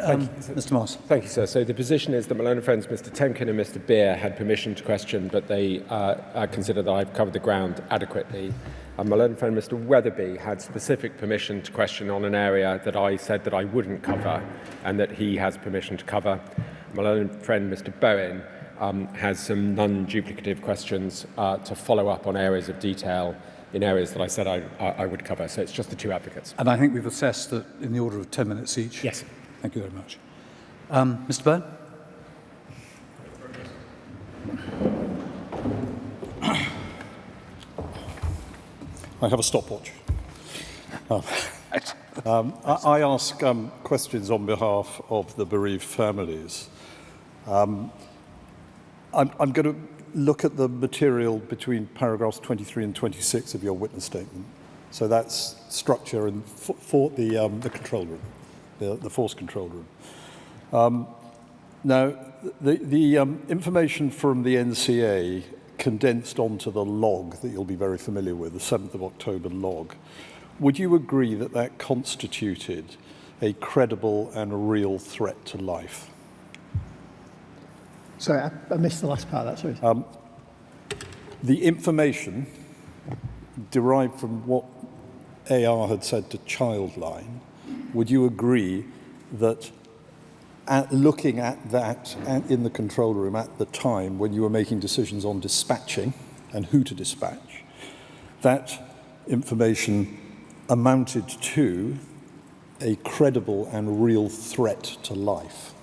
Mr. Moss. Thank you, sir. So the position is that Malone and Friends, Mr. Temkin and Mr. Beer had permission to question, but they consider that I've covered the ground adequately. Malone and Friend, Mr. Weatherby had specific permission to question on an area that I said that I wouldn't cover and that he has permission to cover. Malone and Friend, Mr. Bowen, has some non-duplicative questions to follow up on areas of detail in areas that I said I would cover. So it's just the two applicants. And I think we've assessed that in the order of 10 minutes each. Yes. Thank you very much. Mr. Byrne? I have a stopwatch. I ask questions on behalf of the bereaved families. I'm going to look at the material between paragraphs 23 and 26 of your witness statement. So that's structure and for the control room, the force control room. Now, the information from the NCA condensed onto the log that you'll be very familiar with, the 7th of October log. Would you agree that that constituted a credible and real threat to life? Sorry, I missed the last part of that, sorry. The information derived from what AR had said to Childline, would you agree that looking at that in the control room at the time when you were making decisions on dispatching and who to dispatch, that information amounted to a credible and real threat to life?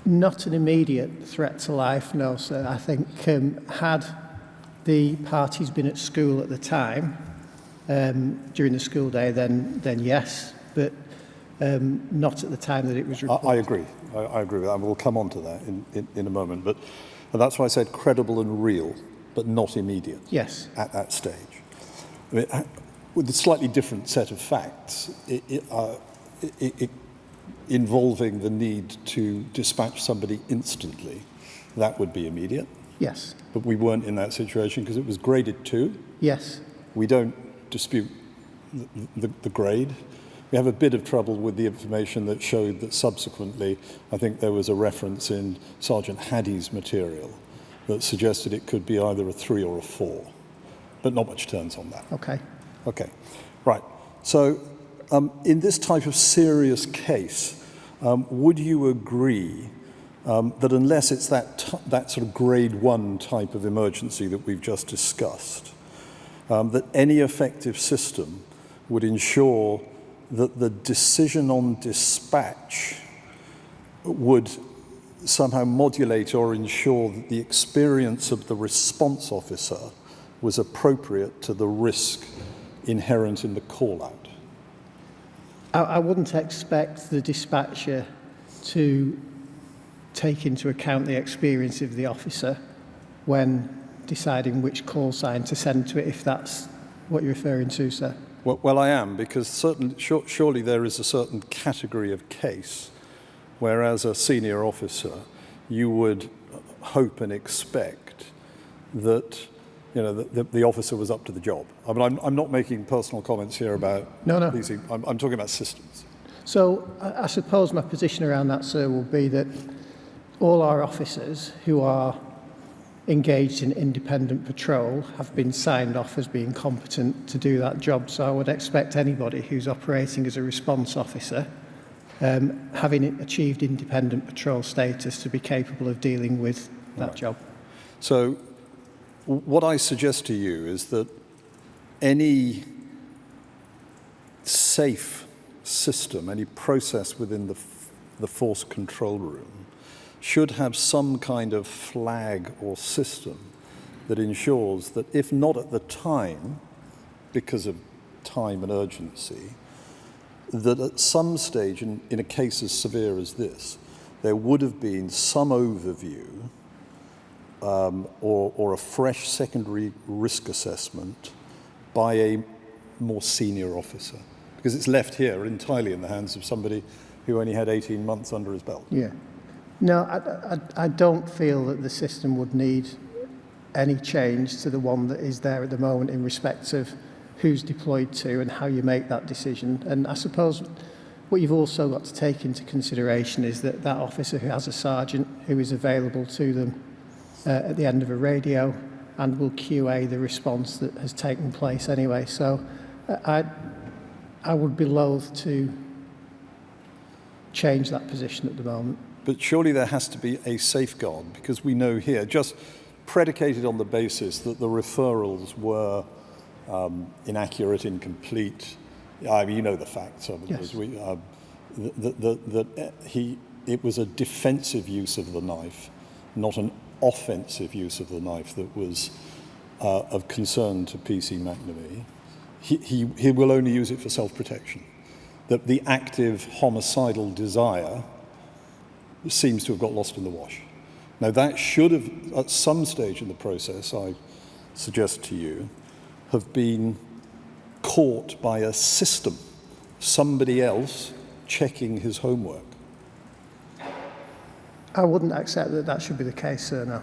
Not an immediate threat to life, no, sir. I think had the parties been at school at the time, during the school day, then yes, but not at the time that it was reported. I agree. I agree with that. We'll come on to that in a moment. But that's why I said credible and real, but not immediate. Yes. At that stage. I mean, with a slightly different set of facts, involving the need to dispatch somebody instantly, that would be immediate. Yes. But we weren't in that situation because it was graded 2. Yes. We don't dispute the grade. We have a bit of trouble with the information that showed that subsequently, I think there was a reference in Sergeant Haddy's material that suggested it could be either a 3 or a 4, but not much turns on that. Okay. Okay, right. So in this type of serious case, would you agree that unless it's that sort of grade 1 type of emergency that we've just discussed, that any effective system would ensure that the decision on dispatch would somehow modulate or ensure that the experience of the response officer was appropriate to the risk inherent in the call-out? I wouldn't expect the dispatcher to take into account the experience of the officer when deciding which call sign to send to it, if that's what you're referring to, sir. Well, I am, because surely there is a certain category of case where, as a senior officer, you would hope and expect that the officer was up to the job. I mean, I'm not making personal comments here about these things. I'm talking about systems. So I suppose my position around that, sir, will be that all our officers who are engaged in independent patrol have been signed off as being competent to do that job. So I would expect anybody who's operating as a response officer, having achieved independent patrol status, to be capable of dealing with that job. So what I suggest to you is that any safe system, any process within the force control room should have some kind of flag or system that ensures that, if not at the time, because of time and urgency, that at some stage in a case as severe as this, there would have been some overview or a fresh secondary risk assessment by a more senior officer. Because it's left here entirely in the hands of somebody who only had 18 months under his belt. Yeah. No, I don't feel that the system would need any change to the one that is there at the moment in respect of who's deployed to and how you make that decision. And I suppose What you've also got to take into consideration is that that officer who has a sergeant who is available to them at the end of a radio and will QA the response that has taken place anyway. So I would be loath to change that position at the moment. But surely there has to be a safeguard, because we know here, just predicated on the basis that the referrals were inaccurate, incomplete. I mean, you know the facts of it. Yes. It was a defensive use of the knife, not an offensive use of the knife that was of concern to PC McNamee. He will only use it for self-protection. That the active homicidal desire seems to have got lost in the wash. Now that should have, at some stage in the process, I suggest to you, have been caught by a system, somebody else checking his homework. I wouldn't accept that that should be the case, sir, no.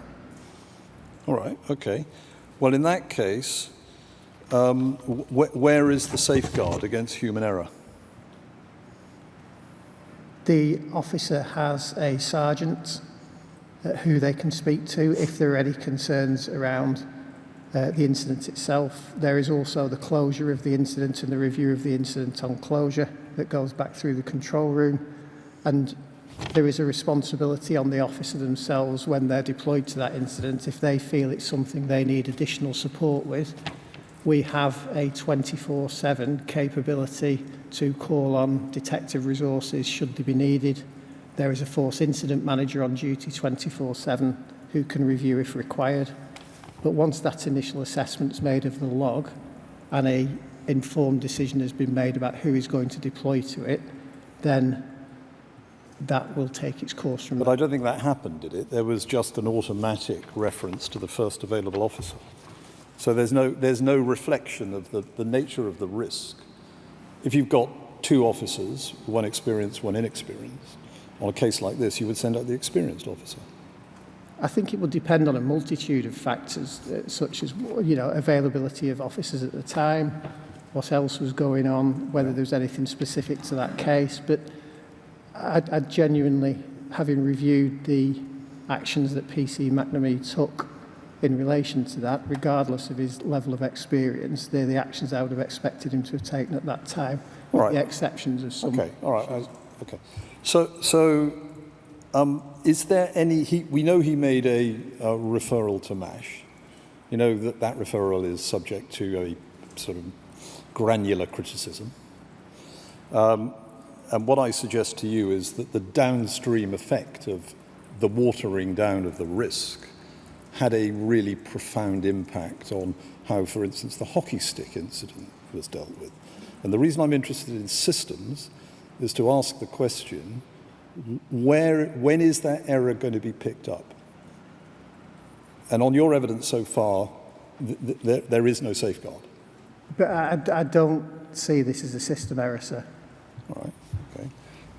All right, okay. Well, in that case, where is the safeguard against human error? The officer has a sergeant who they can speak to if there are any concerns around the incident itself. There is also the closure of the incident and the review of the incident on closure that goes back through the control room. And there is a responsibility on the officer themselves when they're deployed to that incident. If they feel it's something they need additional support with, we have a 24/7 capability to call on detective resources should they be needed. There is a force incident manager on duty 24/7 who can review if required. But once that initial assessment's made of the log and a informed decision has been made about who is going to deploy to it, then that will take its course from But there. I don't think that happened, did it? There was just an automatic reference to the first available officer. So there's no reflection of the nature of the risk. If you've got two officers, one experienced, one inexperienced, on a case like this, you would send out the experienced officer. I think it will depend on a multitude of factors, such as, availability of officers at the time, what else was going on, whether there was anything specific to that case. But I genuinely, having reviewed the actions that PC McNamee took in relation to that, regardless of his level of experience, they're the actions I would have expected him to have taken at that time, with All right. the exceptions of some. Okay, all right, okay. So is there any, we know he made a referral to MASH. You know that referral is subject to a sort of granular criticism. And what I suggest to you is that the downstream effect of the watering down of the risk had a really profound impact on how, for instance, the hockey stick incident was dealt with. And the reason I'm interested in systems is to ask the question, when is that error going to be picked up? And on your evidence so far, there is no safeguard. But I don't see this as a system error, sir. All right, okay.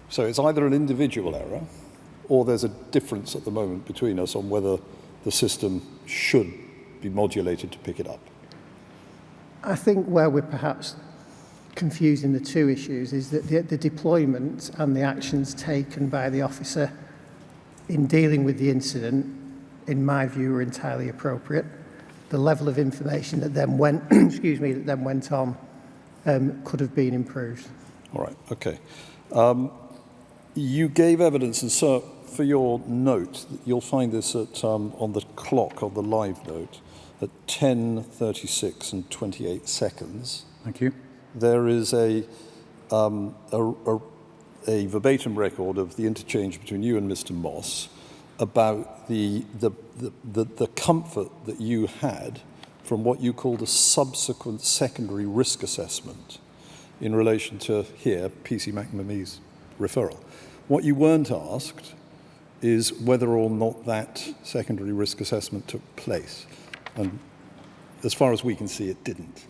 So it's either an individual error or there's a difference at the moment between us on whether the system should be modulated to pick it up. I think where we're perhaps confusing the two issues is that the deployment and the actions taken by the officer in dealing with the incident, in my view, were entirely appropriate. The level of information that then went, that then went on, could have been improved. All right, okay. You gave evidence, and so for your note, you'll find this at, on the clock, on the live note, at 10:36 and 28 seconds. Thank you. There is a verbatim record of the interchange between you and Mr. Moss about the comfort that you had from what you called a subsequent secondary risk assessment in relation to here, PC McNamee's referral. What you weren't asked is whether or not that secondary risk assessment took place. And as far as we can see, it didn't.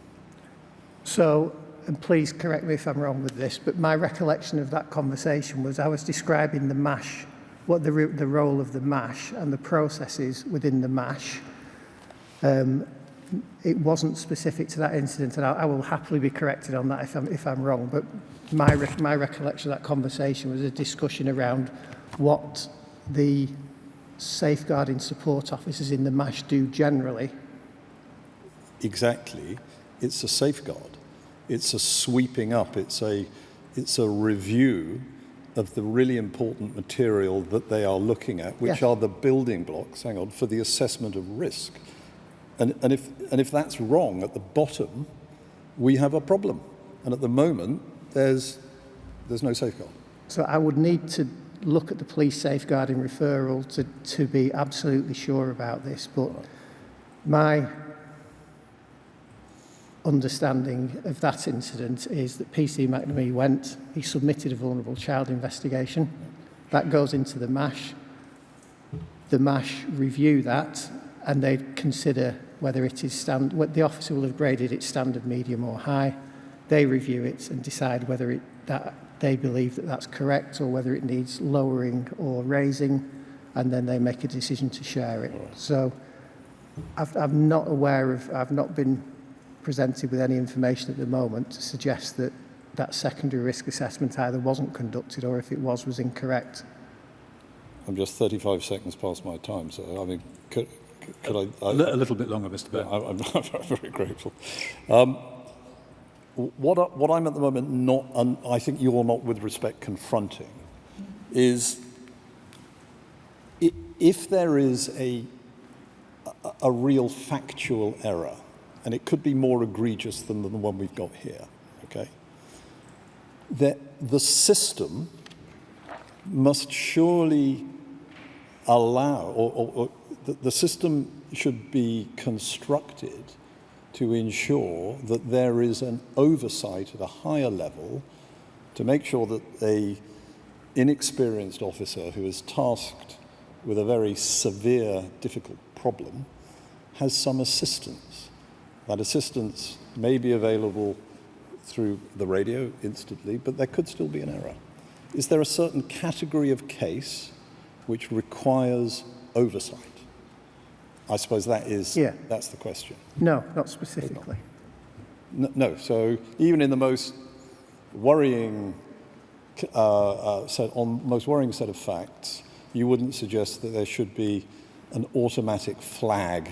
So, and please correct me if I'm wrong with this, but my recollection of that conversation was I was describing the MASH, what the role of the MASH and the processes within the MASH. it wasn't specific to that incident, and I will happily be corrected on that if I'm wrong. But my recollection of that conversation was a discussion around what the safeguarding support officers in the MASH do generally. Exactly. It's a safeguard. It's a sweeping up. It's a review of the really important material that they are looking at, which Yes. are the building blocks, for the assessment of risk. And if that's wrong at the bottom, we have a problem. And at the moment, there's no safeguard. So I would need to look at the police safeguarding referral to be absolutely sure about this. But my understanding of that incident is that PC McNamee he submitted a vulnerable child investigation. That goes into the MASH. The MASH review that, and they consider whether it is what the officer will have graded it standard, medium or high. They review it and decide whether that they believe that that's correct or whether it needs lowering or raising, and then they make a decision to share it. So I'm not aware of, I've not been presented with any information at the moment to suggest that that secondary risk assessment either wasn't conducted or if it was incorrect. I'm just 35 seconds past my time, so could I... A little bit longer, Mr. Byrne. I'm very grateful. What I'm at the moment not, and I think you're not with respect confronting, is if there is a real factual error, and it could be more egregious than the one we've got here, okay, that the system must surely allow, or the system should be constructed to ensure that there is an oversight at a higher level to make sure that an inexperienced officer who is tasked with a very severe, difficult problem has some assistance. That assistance may be available through the radio instantly, but there could still be an error. Is there a certain category of case which requires oversight? I suppose that's the question. No, not specifically. No. So even in the most worrying set of facts, you wouldn't suggest that there should be an automatic flag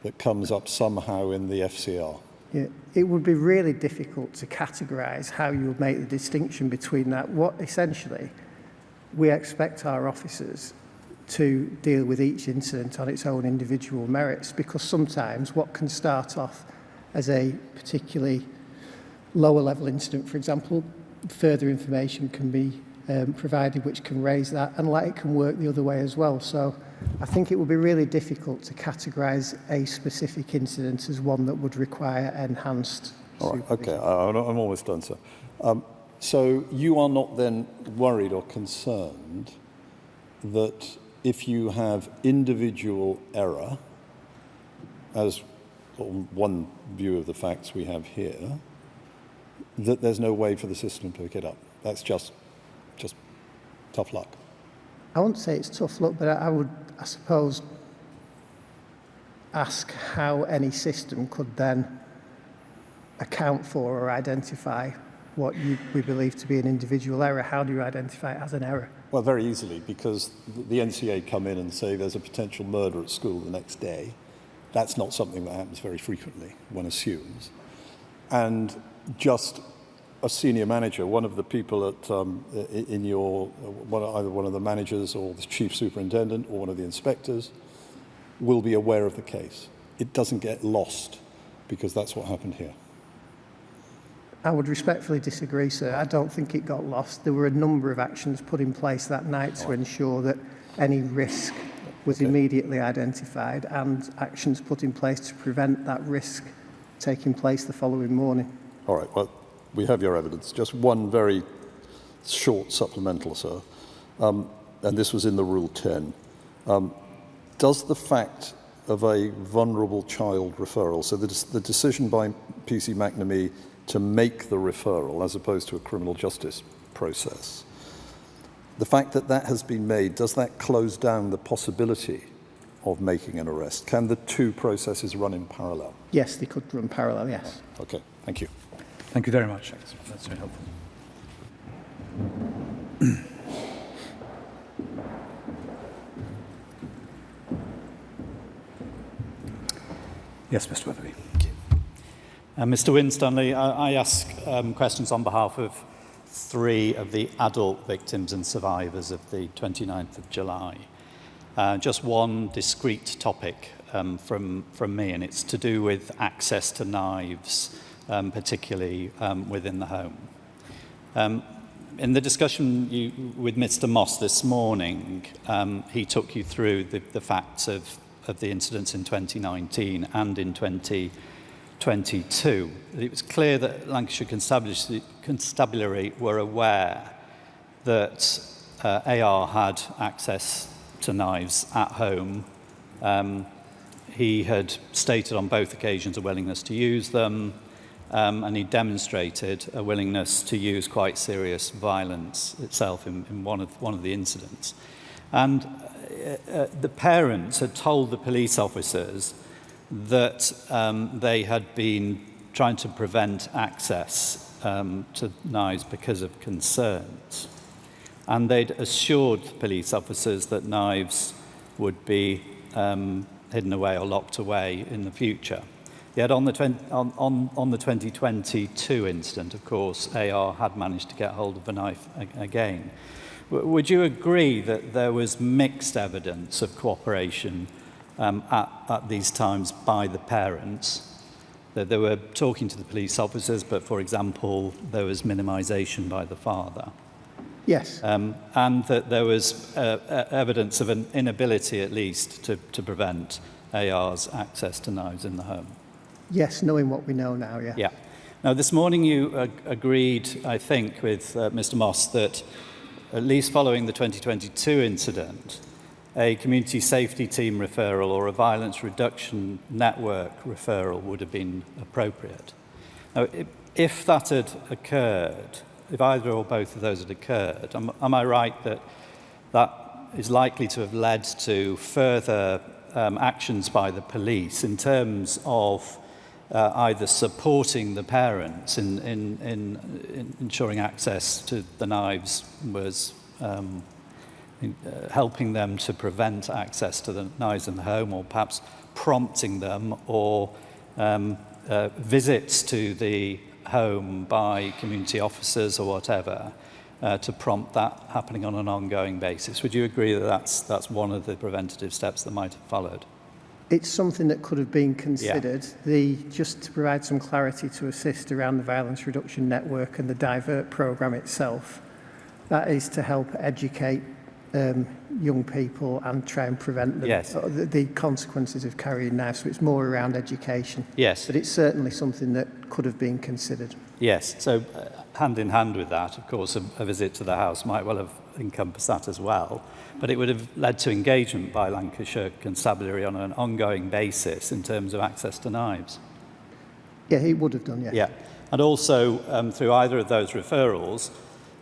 that comes up somehow in the FCR. Yeah, it would be really difficult to categorise how you would make the distinction between that. What essentially we expect our officers to deal with each incident on its own individual merits, because sometimes what can start off as a particularly lower level incident, for example, further information can be provided which can raise that, and it can work the other way as well. So I think it would be really difficult to categorise a specific incident as one that would require enhanced supervision. Okay, I'm almost done, sir. So you are not then worried or concerned that if you have individual error, as one view of the facts we have here, that there's no way for the system to pick it up? That's just tough luck. I wouldn't say it's tough luck, but I would, I suppose, ask how any system could then account for or identify what we believe to be an individual error. How do you identify it as an error? Well, very easily, because the NCA come in and say there's a potential murder at school the next day. That's not something that happens very frequently, one assumes. And just a senior manager, one of the people at either one of the managers or the chief superintendent or one of the inspectors will be aware of the case. It doesn't get lost, because that's what happened here. I would respectfully disagree, sir. I don't think it got lost. There were a number of actions put in place that night to ensure that any risk was immediately identified, and actions put in place to prevent that risk taking place the following morning. All right, well, we have your evidence. Just one very short supplemental, sir. And this was in the Rule 10. Does the fact of a vulnerable child referral, so the decision by PC McNamee to make the referral as opposed to a criminal justice process, the fact that that has been made, does that close down the possibility of making an arrest. Can the two processes run in parallel? Yes, they could run parallel, yes. Okay, thank you. Thank you very much. That's very helpful. Yes, Mr. Weatherby. Mr. Winstanley, I ask questions on behalf of 3 of the adult victims and survivors of the 29th of July. Just one discrete topic from me, and it's to do with access to knives, particularly within the home. In the discussion with Mr. Moss this morning, he took you through the facts of the incidents in 2019 and in 2022. It was clear that Lancashire Constabulary were aware that AR had access to knives at home. He had stated on both occasions a willingness to use them, and he demonstrated a willingness to use quite serious violence itself in one of the incidents. And the parents had told the police officers that they had been trying to prevent access to knives because of concerns. And they'd assured police officers that knives would be hidden away or locked away in the future. Yet on the 2022 incident, of course, AR had managed to get hold of the knife again. Would you agree that there was mixed evidence of cooperation at these times by the parents? That they were talking to the police officers, but, for example, there was minimisation by the father? Yes. And that there was evidence of an inability, at least, to prevent AR's access to knives in the home? Yes, knowing what we know now, yeah. Yeah. Now, this morning you agreed, I think, with Mr. Moss that, at least following the 2022 incident, a community safety team referral or a violence reduction network referral would have been appropriate. Now, if that had occurred, if either or both of those had occurred, am I right that that is likely to have led to further actions by the police in terms of either supporting the parents in ensuring access to the knives, was helping them to prevent access to the knives in the home, or perhaps prompting them, or visits to the home by community officers or whatever, to prompt that happening on an ongoing basis? Would you agree that that's one of the preventative steps that might have followed? It's something that could have been considered. Yeah. Just to provide some clarity to assist around the Violence Reduction Network and the Divert programme itself, that is to help educate young people and try and prevent them, yes, the consequences of carrying knives. So it's more around education. Yes. But it's certainly something that could have been considered. Yes. So hand in hand with that, of course, a visit to the house might well have encompassed that as well. But it would have led to engagement by Lancashire Constabulary on an ongoing basis in terms of access to knives. Yeah, he would have done, yeah. Yeah. And also, through either of those referrals,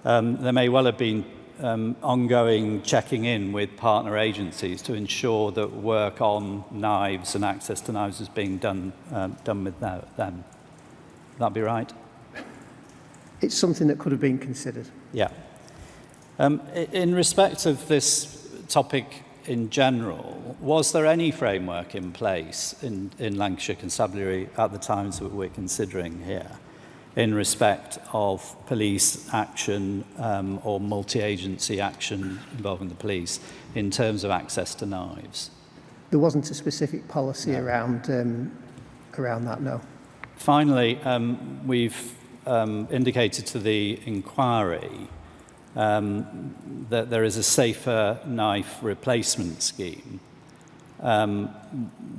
there may well have been ongoing checking in with partner agencies to ensure that work on knives and access to knives is being done with them. Would that be right? It's something that could have been considered. Yeah. In respect of this topic in general, was there any framework in place in Lancashire Constabulary at the times that we're considering here in respect of police action or multi-agency action involving the police in terms of access to knives? There wasn't a specific policy around that, no. Finally, we've indicated to the inquiry that there is a safer knife replacement scheme,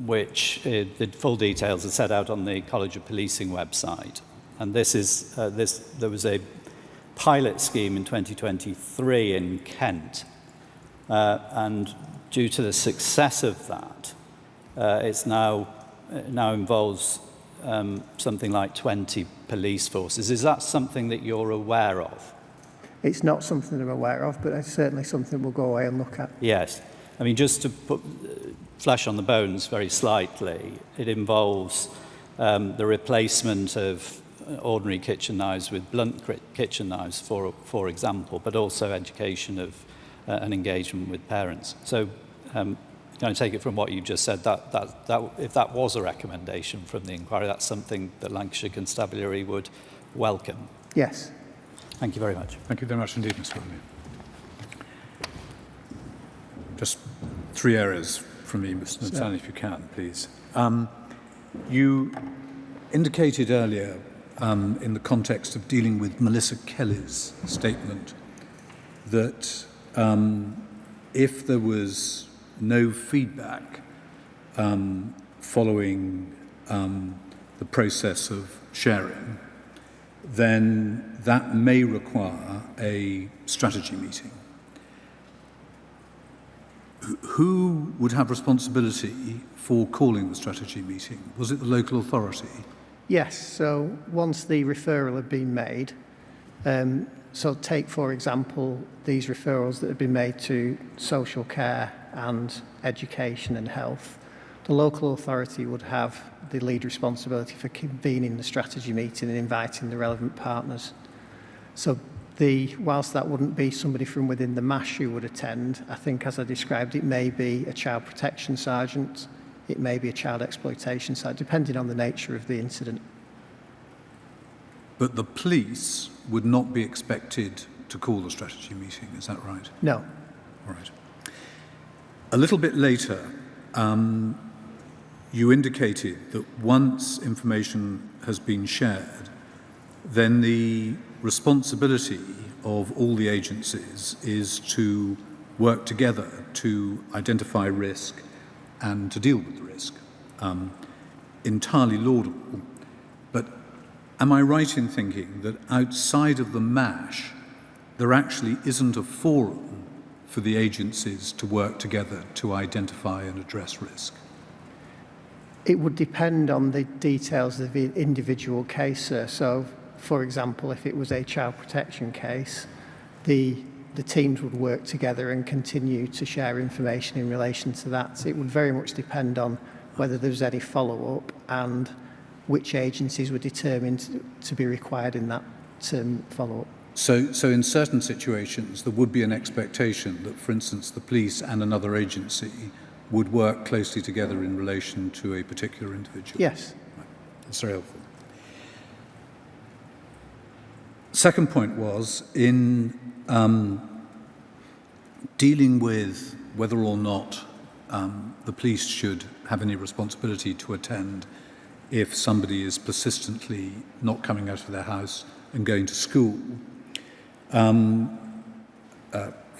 which the full details are set out on the College of Policing website. And this is there was a pilot scheme in 2023 in Kent, and due to the success of that, it now involves something like 20 police forces. Is that something that you're aware of? It's not something I'm aware of, but it's certainly something we'll go away and look at. Yes. I mean, just to flesh on the bones very slightly. It involves the replacement of ordinary kitchen knives with blunt kitchen knives, for example, but also education of and engagement with parents. So, I take it from what you just said that if that was a recommendation from the inquiry, that's something that Lancashire Constabulary would welcome. Yes. Thank you very much. Thank you very much indeed, Mr. Weatherby. Just 3 areas from me, Mr. Stanley, if you can, please. You indicated earlier, in the context of dealing with Melissa Kelly's statement, that if there was no feedback following the process of sharing, then that may require a strategy meeting. Who would have responsibility for calling the strategy meeting? Was it the local authority? Yes, so once the referral had been made, so take, for example, these referrals that have been made to social care and education and health, the local authority would have the lead responsibility for convening the strategy meeting and inviting the relevant partners. So whilst that wouldn't be somebody from within the MASH who would attend, I think, as I described, it may be a child protection sergeant, it may be a child exploitation sergeant, depending on the nature of the incident. But the police would not be expected to call the strategy meeting, is that right? No. All right. A little bit later, you indicated that once information has been shared, then the responsibility of all the agencies is to work together to identify risk and to deal with the risk. Entirely laudable. But am I right in thinking that outside of the MASH, there actually isn't a forum for the agencies to work together to identify and address risk? It would depend on the details of the individual case, sir. So, for example, if it was a child protection case, the teams would work together and continue to share information in relation to that. It would very much depend on whether there was any follow-up and which agencies were determined to be required in that follow-up. So in certain situations, there would be an expectation that, for instance, the police and another agency would work closely together in relation to a particular individual? Yes. Right. That's very helpful. Second point was in dealing with whether or not the police should have any responsibility to attend if somebody is persistently not coming out of their house and going to school.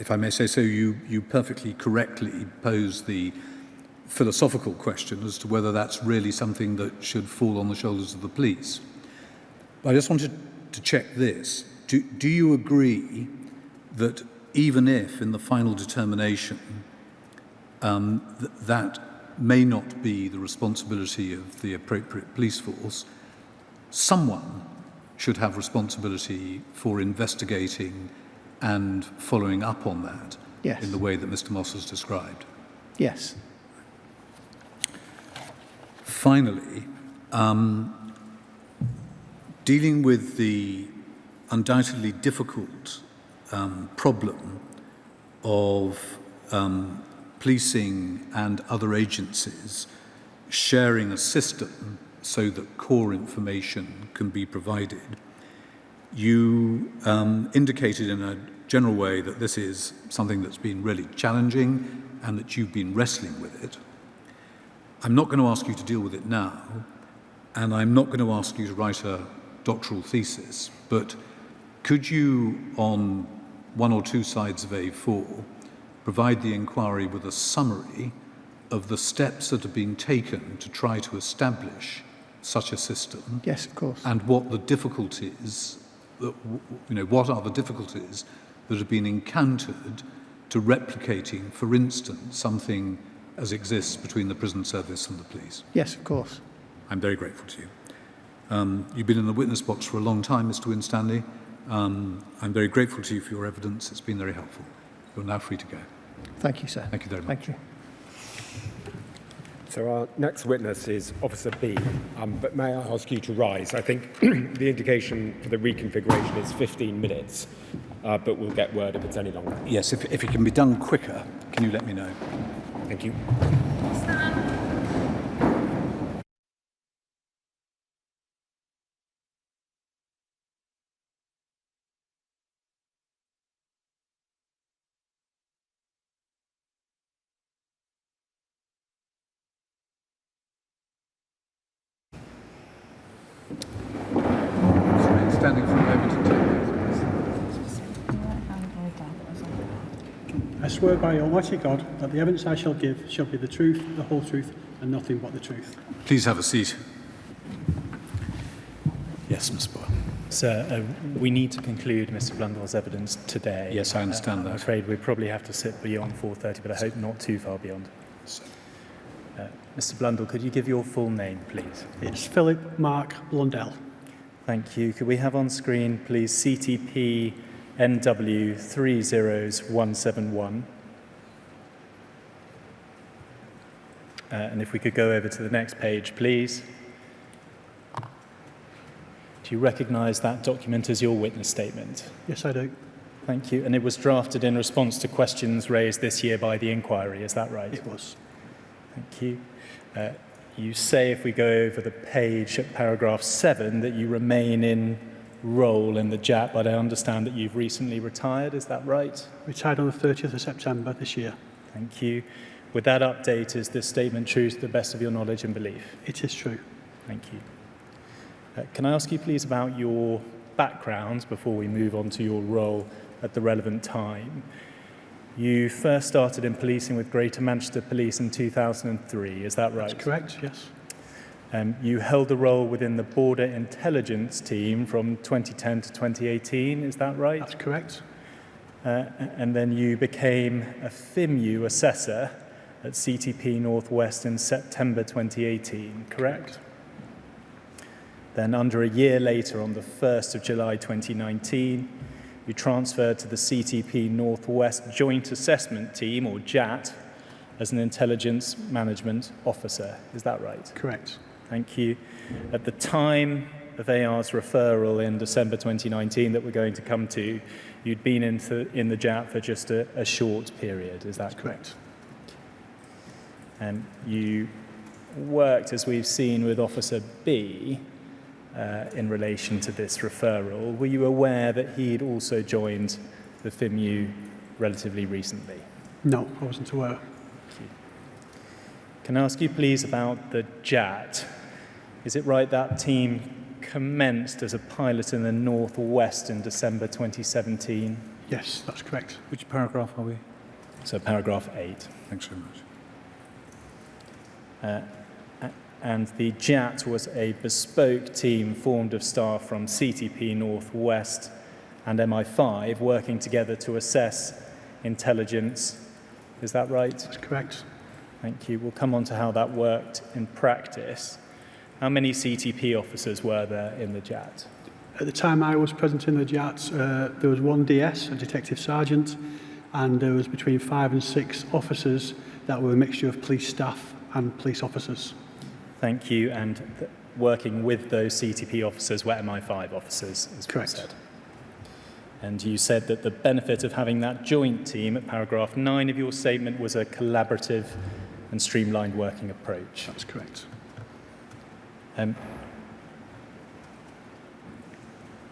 If I may say so, you perfectly correctly pose the philosophical question as to whether that's really something that should fall on the shoulders of the police. But I just wanted to check this. Do you agree that even if in the final determination that may not be the responsibility of the appropriate police force, someone should have responsibility for investigating and following up on that? Yes. In the way that Mr. Moss has described? Yes. Finally, dealing with the undoubtedly difficult problem of policing and other agencies sharing a system so that core information can be provided, you indicated in a general way that this is something that's been really challenging and that you've been wrestling with it. I'm not going to ask you to deal with it now, and I'm not going to ask you to write a doctoral thesis, but could you, on 1 or 2 sides of A4, provide the inquiry with a summary of the steps that have been taken to try to establish such a system? Yes, of course. And what the difficulties, what are the difficulties that have been encountered to replicating, for instance, something as exists between the prison service and the police? Yes, of course. I'm very grateful to you. You've been in the witness box for a long time, Mr. Winstanley. I'm very grateful to you for your evidence. It's been very helpful. You're now free to go. Thank you, sir. Thank you very much. Thank you. So our next witness is Officer B, but may I ask you to rise? I think the indication for the reconfiguration is 15 minutes, but we'll get word if it's any longer. Yes, if it can be done quicker, can you let me know? Thank you. Sorry, standing for a moment and take I swear by Almighty God that the evidence I shall give shall be the truth, the whole truth, and nothing but the truth. Please have a seat. Yes, Ms. Boyle. Sir, we need to conclude Mr. Blundell's evidence today. Yes, I understand I'm that. afraid we probably have to sit beyond 4:30, but I hope not too far beyond. Mr. Blundell, could you give your full name, please? It's Philip Mark Blundell. Thank you. Could we have on screen, please, CTP NW 30171? And if we could go over to the next page, please. Do you recognise that document as your witness statement? Yes, I do. Thank you. And it was drafted in response to questions raised this year by the inquiry, is that right? It was. Thank you. You say, if we go over the page at paragraph 7, that you remain in role in the JAT, but I understand that you've recently retired, is that right? Retired on the 30th of September this year. Thank you. With that update, is this statement true to the best of your knowledge and belief? It is true. Thank you. Can I ask you please about your background before we move on to your role at the relevant time? You first started in policing with Greater Manchester Police in 2003, is that right? That's correct, yes. You held a role within the Border Intelligence Team from 2010 to 2018, is that right? That's correct. And then you became a FIMU assessor at CTP Northwest in September 2018, correct? Then under a year later, on the 1st of July 2019, you transferred to the CTP Northwest Joint Assessment Team, or JAT, as an intelligence management officer. Is that right? Correct. Thank you. At the time of AR's referral in December 2019 that we're going to come to, you'd been in the JAT for just a short period. Is that correct? And you worked, as we've seen, with Officer B in relation to this referral. Were you aware that he'd also joined the FIMU relatively recently? No, I wasn't aware. Thank you. Can I ask you please about the JAT? Is it right that team commenced as a pilot in the Northwest in December 2017? Yes, that's correct. Which paragraph are we? So paragraph 8. Thanks very much. And the JAT was a bespoke team formed of staff from CTP Northwest and MI5 working together to assess intelligence. Is that right? That's correct. Thank you. We'll come on to how that worked in practice. How many CTP officers were there in the JAT? At the time I was present in the JAT, there was one DS, a detective sergeant, and there was between 5 and 6 officers that were a mixture of police staff and police officers. Thank you. And working with those CTP officers were MI5 officers, as we Correct. said. And you said that the benefit of having that joint team at paragraph 9 of your statement was a collaborative and streamlined working approach. That's correct.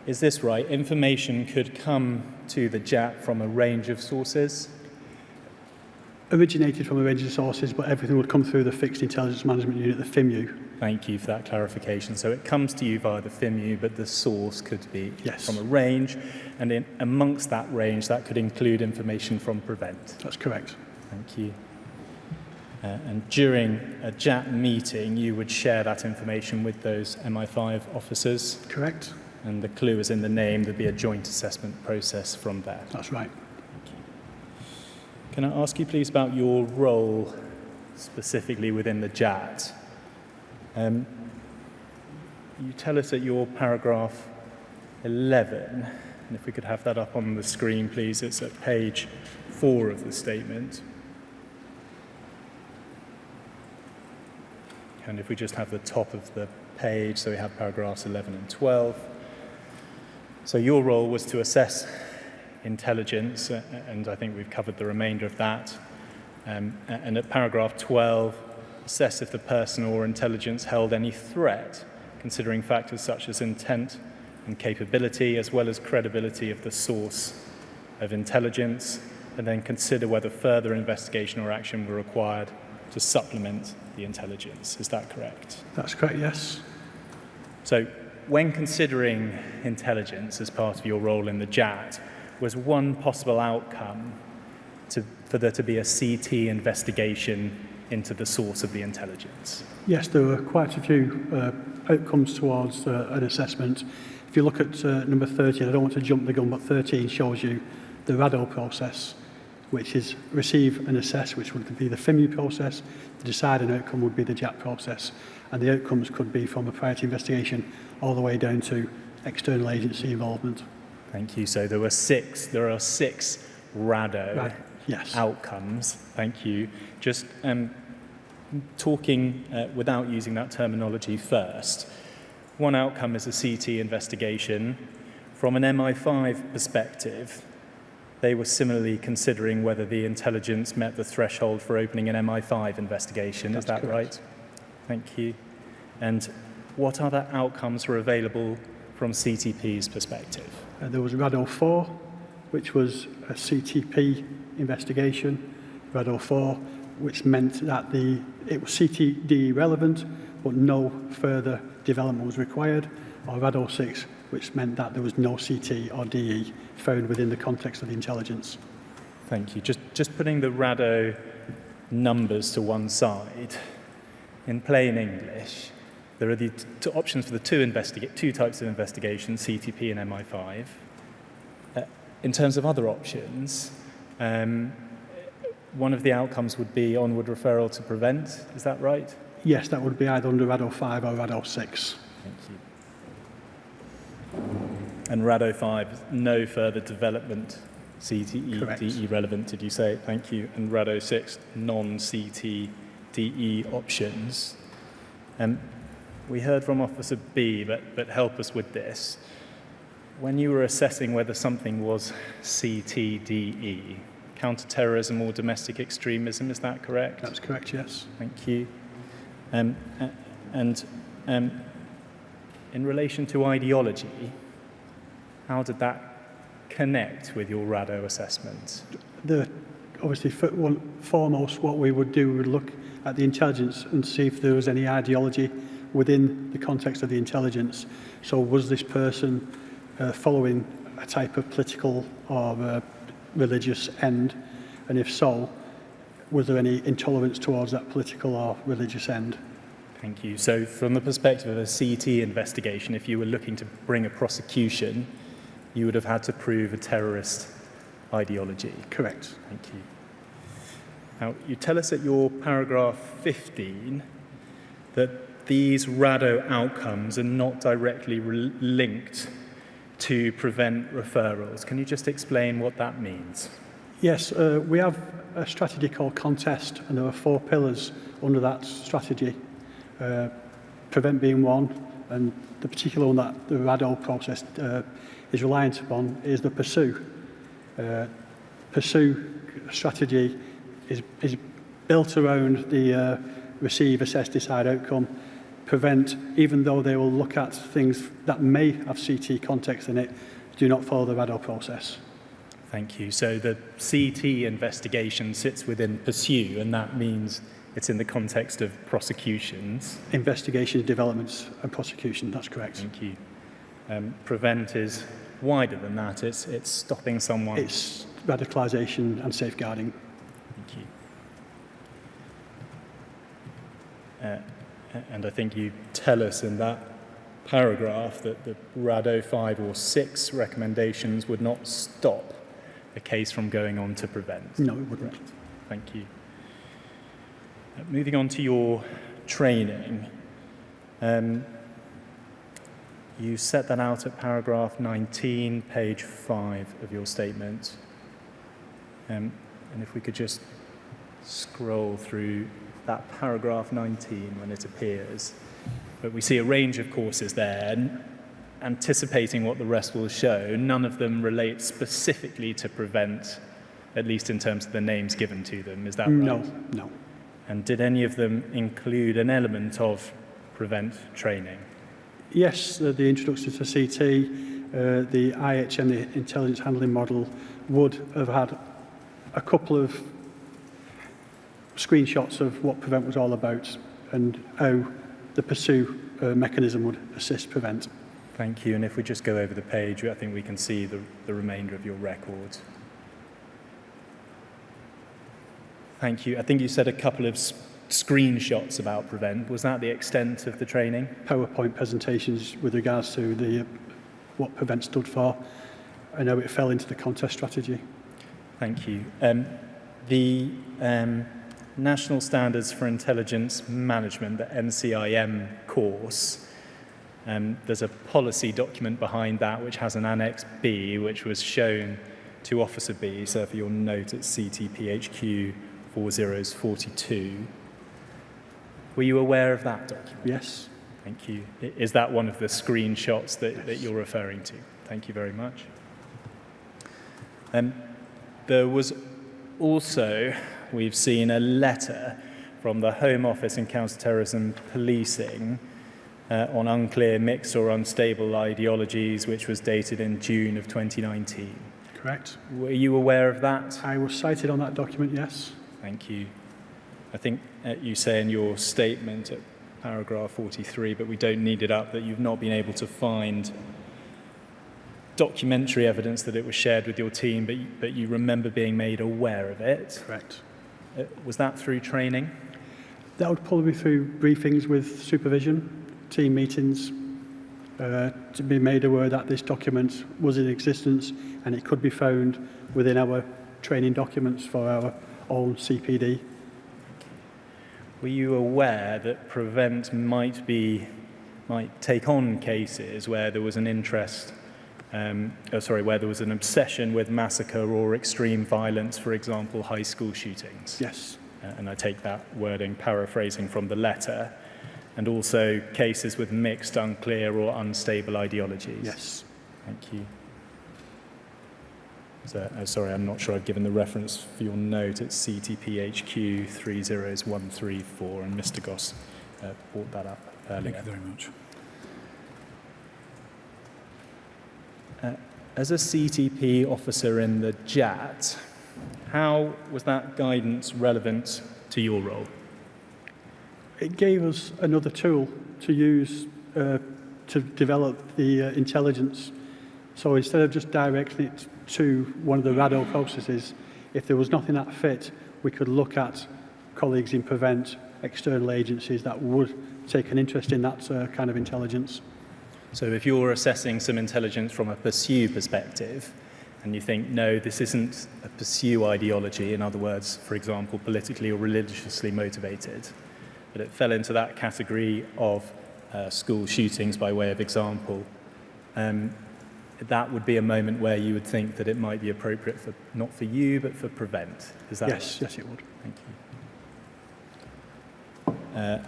Is this right? Information could come to the JAT from a range of sources? Originated from a range of sources, but everything would come through the Fixed Intelligence Management Unit, the FIMU. Thank you for that clarification. So it comes to you via the FIMU, but the source could be Yes. from a range, and amongst that range, that could include information from Prevent. That's correct. Thank you. And during a JAT meeting, you would share that information with those MI5 officers, Correct. and the clue is in the name. There'd be a joint assessment process from there. That's right. Can I ask you please about your role specifically within the JAT? You tell us at your paragraph 11, and if we could have that up on the screen, please. It's at page 4 of the statement. And if we just have the top of the page, so we have paragraphs 11 and 12. So your role was to assess intelligence, and I think we've covered the remainder of that. And at paragraph 12, assess if the person or intelligence held any threat, considering factors such as intent and capability, as well as credibility of the source of intelligence, and then consider whether further investigation or action were required to supplement the intelligence. Is that correct? That's correct, yes. So when considering intelligence as part of your role in the JAT, was one possible outcome for there to be a CT investigation into the source of the intelligence? Yes, there were quite a few outcomes towards an assessment. If you look at number 13, I don't want to jump the gun, but 13 shows you the RADO process, which is receive and assess, which would be the FIMU process. The decide an outcome would be the JAT process. And the outcomes could be from a prior to investigation all the way down to external agency involvement. Thank you. So there are six RADO yes. outcomes. Thank you. Just talking without using that terminology first. One outcome is a CT investigation. From an MI5 perspective, they were similarly considering whether the intelligence met the threshold for opening an MI5 investigation. Is that right? Thank you. And what other outcomes were available from CTP's perspective? There was RADO 4, which was a CTP investigation. RADO 4, which meant that it was CTDE relevant, but no further development was required. Or RADO 6, which meant that there was no CT or DE found within the context of the intelligence. Thank you. Just putting the RADO numbers to one side, in plain English, there are the options for the two types of investigation, CTP and MI5. In terms of other options, one of the outcomes would be onward referral to prevent. Is that right? Yes, that would be either under RADO 5 or RADO 6. Thank you. And RADO 5, no further development, CTE, Correct. DE relevant, did you say? Thank you. And RADO 6, non-CT, DE options. We heard from Officer B, but help us with this. When you were assessing whether something was CTDE, counter-terrorism or domestic extremism, is that correct? That's correct, yes. Thank you. And in relation to ideology, how did that connect with your RADO assessment? Obviously, foremost, what we would do, we would look at the intelligence and see if there was any ideology within the context of the intelligence. So was this person following a type of political or religious end? And if so, was there any intolerance towards that political or religious end? Thank you. So from the perspective of a CT investigation, if you were looking to bring a prosecution, you would have had to prove a terrorist ideology. Correct. Thank you. Now, you tell us at your paragraph 15 that these RADO outcomes are not directly linked to prevent referrals. Can you just explain what that means? Yes, we have a strategy called Contest, and there are 4 pillars under that strategy. Prevent being one, and the particular one that the RADO process is reliant upon is the Pursue. Pursue strategy is built around the receive, assess, decide outcome. Prevent, even though they will look at things that may have CT context in it, do not follow the RADO process. Thank you. So the CT investigation sits within Pursue, and that means it's in the context of prosecutions. Investigations, developments, and prosecution, that's correct. Thank you. Prevent is wider than that. It's stopping someone. It's radicalisation and safeguarding. Thank you. And I think you tell us in that paragraph that the RADO 5 or 6 recommendations would not stop a case from going on to prevent. No, it wouldn't. Correct. Thank you. Moving on to your training, you set that out at paragraph 19, page 5 of your statement. And if we could just scroll through that paragraph 19 when it appears. But we see a range of courses there, and anticipating what the rest will show, none of them relate specifically to prevent, at least in terms of the names given to them. Is that right? No. And did any of them include an element of prevent training? Yes, the introduction to CT, the IHM, the intelligence handling model, would have had a couple of screenshots of what prevent was all about and how the pursue mechanism would assist prevent. Thank you. And if we just go over the page, I think we can see the remainder of your record. Thank you. I think you said a couple of screenshots about prevent. Was that the extent of the training? PowerPoint presentations with regards to the what prevent stood for and how it fell into the contest strategy. Thank you. The National Standards for Intelligence Management, the NCIM course, there's a policy document behind that which has an Annex B, which was shown to Officer B. So for your note, it's CTPHQ 4042. Were you aware of that document? Yes. Thank you. Is that one of the screenshots that you're referring to? Thank you very much. There was also, we've seen a letter from the Home Office and Counter-Terrorism Policing on unclear, mixed or unstable ideologies, which was dated in June of 2019. Correct. Were you aware of that? I was cited on that document, yes. Thank you. I think you say in your statement at paragraph 43, but we don't need it up, that you've not been able to find documentary evidence that it was shared with your team, but you remember being made aware of it. Correct. Was that through training? That would probably be through briefings with supervision, team meetings, to be made aware that this document was in existence and it could be found within our training documents for our own CPD. Were you aware that Prevent might take on cases where there was an interest, where there was an obsession with massacre or extreme violence, for example, high school shootings? Yes. And I take that wording paraphrasing from the letter, and also cases with mixed, unclear or unstable ideologies? Yes. Thank you. So, sorry, I'm not sure I've given the reference for your note. It's CTPHQ 30134, and Mr. Goss brought that up earlier. Thank you very much. As a CTP officer in the JAT, how was that guidance relevant to your role? It gave us another tool to use to develop the intelligence. So instead of just directing it to one of the RADO processes, if there was nothing that fit, we could look at colleagues in Prevent, external agencies that would take an interest in that kind of intelligence. So if you're assessing some intelligence from a pursue perspective, and you think, no, this isn't a pursue ideology, in other words, for example, politically or religiously motivated, but it fell into that category of school shootings by way of example, that would be a moment where you would think that it might be appropriate for, not for you, but for Prevent. Is that Yes, yes it would. Thank you.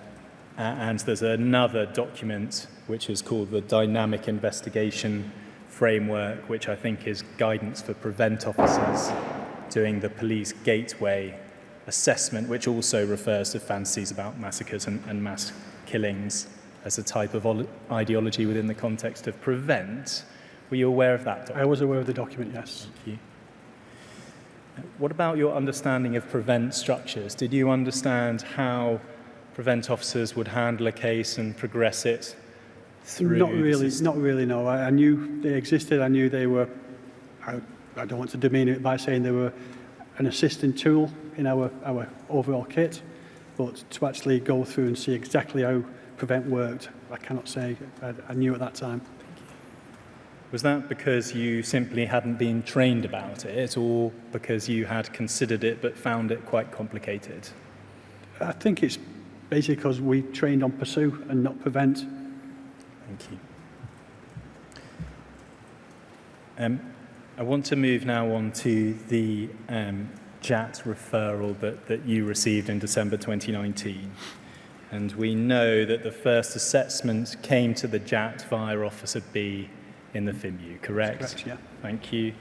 And there's another document which is called the Dynamic Investigation Framework, which I think is guidance for Prevent officers doing the police gateway assessment, which also refers to fantasies about massacres and mass killings as a type of ideology within the context of Prevent. Were you aware of that document? I was aware of the document, yes. Thank you. What about your understanding of Prevent structures? Did you understand how Prevent officers would handle a case and progress it through? Not really, no. I knew they existed. I knew they were, I don't want to demean it by saying they were an assisting tool in our overall kit, but to actually go through and see exactly how Prevent worked, I cannot say. I knew at that time. Was that because you simply hadn't been trained about it, or because you had considered it but found it quite complicated? I think it's basically because we trained on Pursue and not Prevent. Thank you. I want to move now on to the JAT referral that you received in December 2019. And we know that the first assessment came to the JAT via Officer B in the FIMU, correct? That's correct, yeah. Thank you.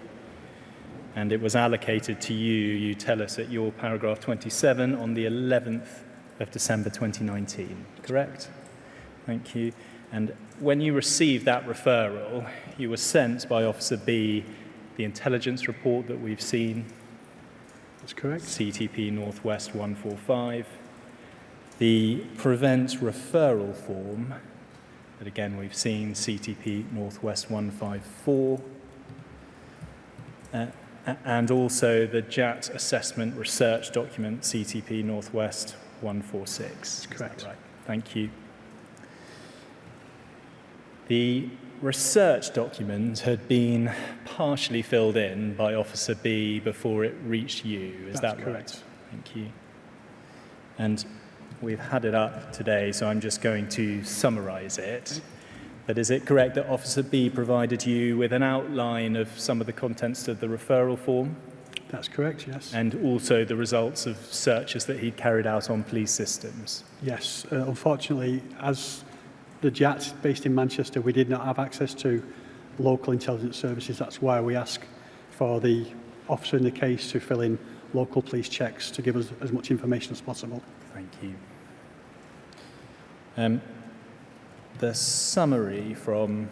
And it was allocated to you tell us at your paragraph 27 on the 11th of December 2019, correct? Thank you. And when you received that referral, you were sent by Officer B the intelligence report that we've seen, That's correct. CTP Northwest 145, the prevent referral form, that again we've seen, CTP Northwest 154, and also the JAT assessment research document, CTP Northwest 146. That's correct. Is that right? Thank you. The research document had been partially filled in by Officer B before it reached you. Is that right? Correct. Thank you. And we've had it up today, so I'm just going to summarize it. But is it correct that Officer B provided you with an outline of some of the contents of the referral form That's correct, yes. and also the results of searches that he'd carried out on police systems? Yes, unfortunately, as the JAT based in Manchester, we did not have access to local intelligence services. That's why we ask for the officer in the case to fill in local police checks to give us as much information as possible. Thank you. The summary from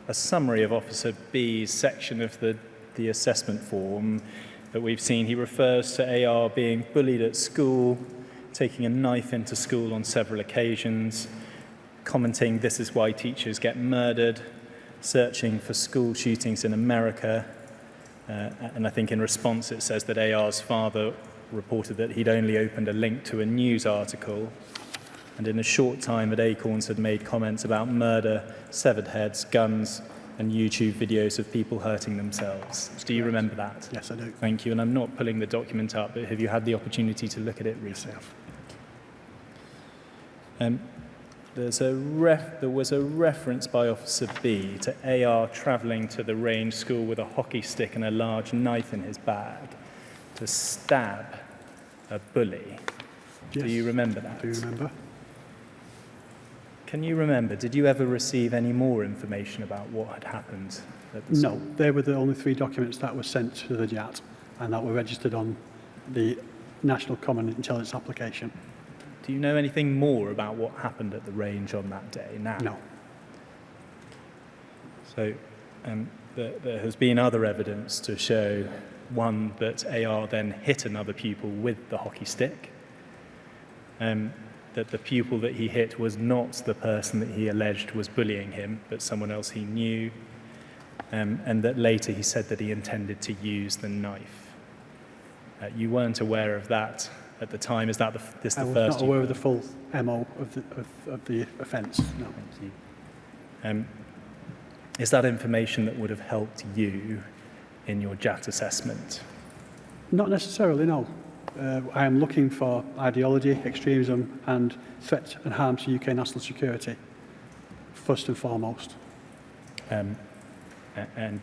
a summary of Officer B's section of the assessment form that we've seen, he refers to AR being bullied at school, taking a knife into school on several occasions, commenting this is why teachers get murdered, searching for school shootings in America, and I think in response it says that AR's father reported that he'd only opened a link to a news article, and in a short time at Acorns had made comments about murder, severed heads, guns, and YouTube videos of people hurting themselves. Do you remember that? Yes, I do. Thank you, and I'm not pulling the document up, but have you had the opportunity to look at it recently? There was a reference by Officer B to AR travelling to the range school with a hockey stick and a large knife in his bag to stab a bully. Yes. Do you remember that? Do you remember? Can you remember, did you ever receive any more information about what had happened at the school? No, they were the only 3 documents that were sent to the JAT and that were registered on the National Common Intelligence Application. Do you know anything more about what happened at the range on that day now? No. So there has been other evidence to show, one, that AR then hit another pupil with the hockey stick, that the pupil that he hit was not the person that he alleged was bullying him, but someone else he knew, and that later he said that he intended to use the knife. You weren't aware of that at the time. Is that this the I was first? not aware of the full MO of the offence, no. Thank you. Is that information that would have helped you in your JAT assessment? Not necessarily, no. I am looking for ideology, extremism and threat and harm to UK national security, first and foremost. And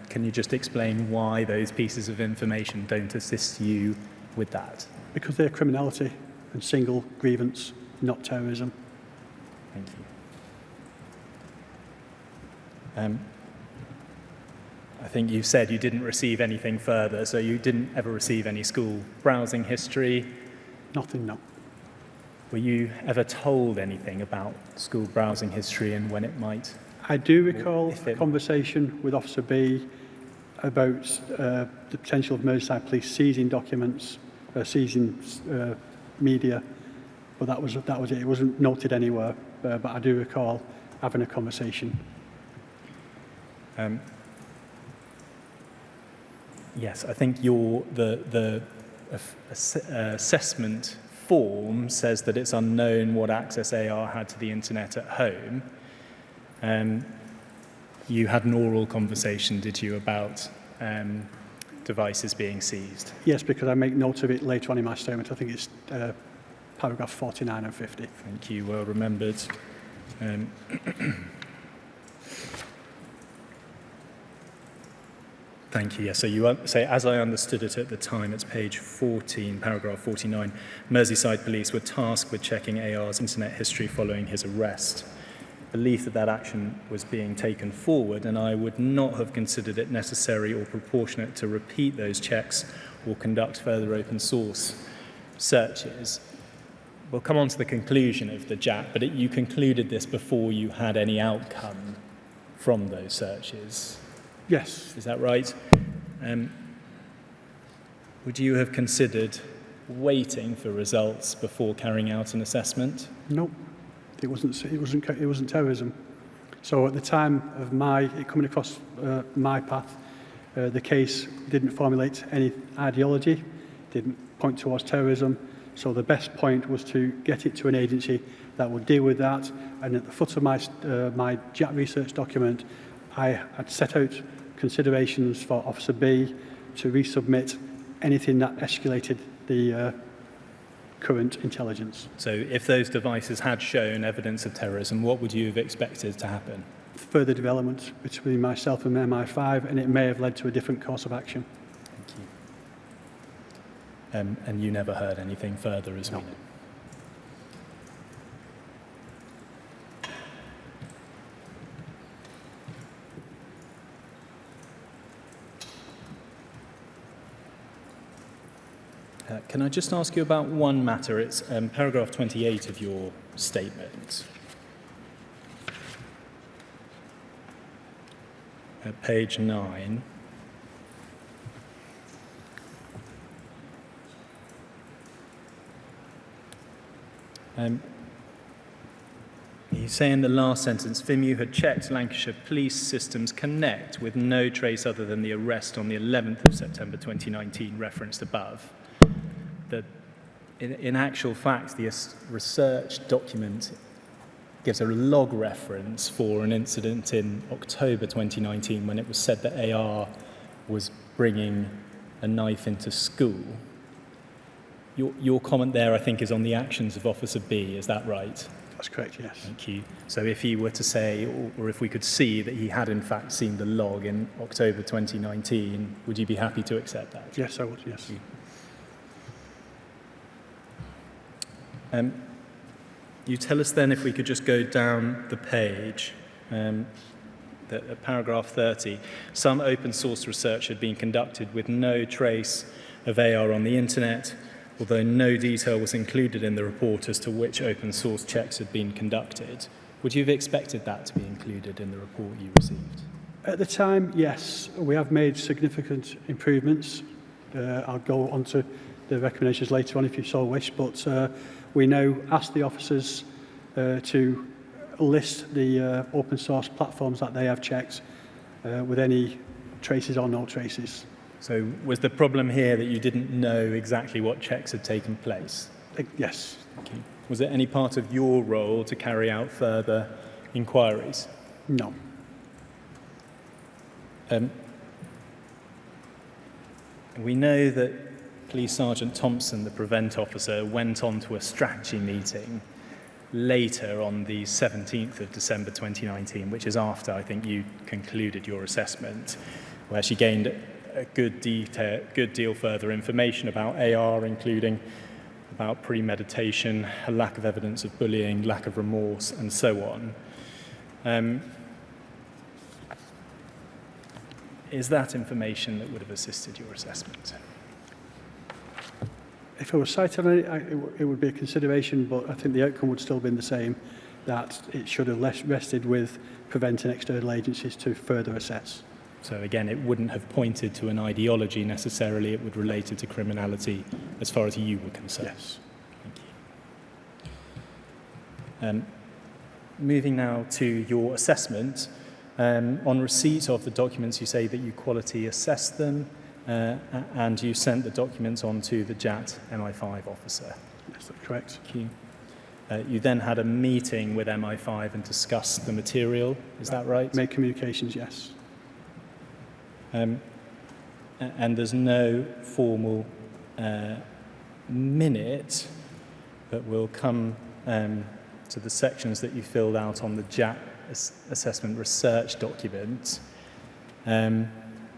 can you just explain why those pieces of information don't assist you with that? Because they're criminality and single grievance, not terrorism. Thank you. I think you said you didn't receive anything further, so you didn't ever receive any school browsing history. Nothing, no. Were you ever told anything about school browsing history and when it might? I do recall If a it- conversation with Officer B about the potential of Merseyside Police seizing documents, seizing media, but that was it. It wasn't noted anywhere, but I do recall having a conversation. Yes, I think the assessment form says that it's unknown what access AR had to the internet at home. You had an oral conversation, did you, about devices being seized? Yes, because I make note of it later on in my statement. I think it's paragraph 49 and 50. Thank you, well remembered. Thank you. Yeah, so you say, as I understood it at the time, it's page 14, paragraph 49, Merseyside police were tasked with checking AR's internet history following his arrest. Belief that that action was being taken forward, and I would not have considered it necessary or proportionate to repeat those checks or conduct further open source searches. We'll come on to the conclusion of the JAT, but you concluded this before you had any outcome from those searches. Yes. Is that right? Would you have considered waiting for results before carrying out an assessment? No, it wasn't terrorism. So at the time of it coming across my path, the case didn't formulate any ideology, didn't point towards terrorism. So the best point was to get it to an agency that would deal with that. And at the foot of my JAT research document, I had set out considerations for Officer B to resubmit anything that escalated the current intelligence. So if those devices had shown evidence of terrorism, what would you have expected to happen? Further development between myself and MI5, and it may have led to a different course of action. Thank you. And you never heard anything further, as we know? Can I just ask you about one matter? It's paragraph 28 of your statement. At page 9. You say in the last sentence, FIMU had checked Lancashire Police Systems Connect with no trace other than the arrest on the 11th of September 2019 referenced above. In actual fact, the research document gives a log reference for an incident in October 2019 when it was said that AR was bringing a knife into school. Your comment there, I think, is on the actions of Officer B. Is that right? That's correct, yes. Thank you. So if he were to say, or if we could see that he had in fact seen the log in October 2019, would you be happy to accept that? Yes, I would, yes. You tell us then, if we could just go down the page, at paragraph 30, some open source research had been conducted with no trace of AR on the internet, although no detail was included in the report as to which open source checks had been conducted. Would you have expected that to be included in the report you received? At the time, yes. We have made significant improvements. I'll go on to the recommendations later on if you so wish, but we now ask the officers to list the open source platforms that they have checked with any traces or no traces. So was the problem here that you didn't know exactly what checks had taken place? Yes. Okay. Was it any part of your role to carry out further inquiries? No. We know that Police Sergeant Thompson, the prevent officer, went on to a strategy meeting later on the 17th of December 2019, which is after, I think, you concluded your assessment, where she gained a good deal further information about AR, including about premeditation, a lack of evidence of bullying, lack of remorse, and so on. Is that information that would have assisted your assessment? If I was cited on it, it would be a consideration, but I think the outcome would still have been the same, that it should have rested with preventing external agencies to further assess. So again, it wouldn't have pointed to an ideology necessarily, it would relate it to criminality as far as you were concerned. Yes. Thank you. Moving now to your assessment. On receipt of the documents, you say that you quality assessed them and you sent the documents on to the JAT MI5 officer. Yes, that's correct. Thank you. You then had a meeting with MI5 and discussed the material, is that right? Make communications, yes. And there's no formal minute, but we'll come to the sections that you filled out on the JAT assessment research document.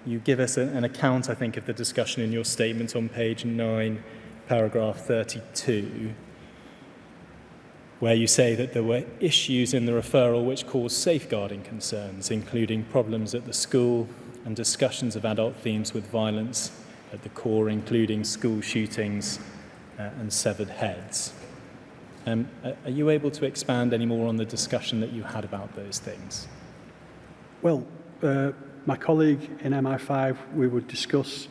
you give us an account, I think, of the discussion in your statement on page 9, paragraph 32, where you say that there were issues in the referral which caused safeguarding concerns, including problems at the school and discussions of adult themes with violence at the core, including school shootings and severed heads. Are you able to expand any more on the discussion that you had about those things? Well, my colleague in MI5, we would discuss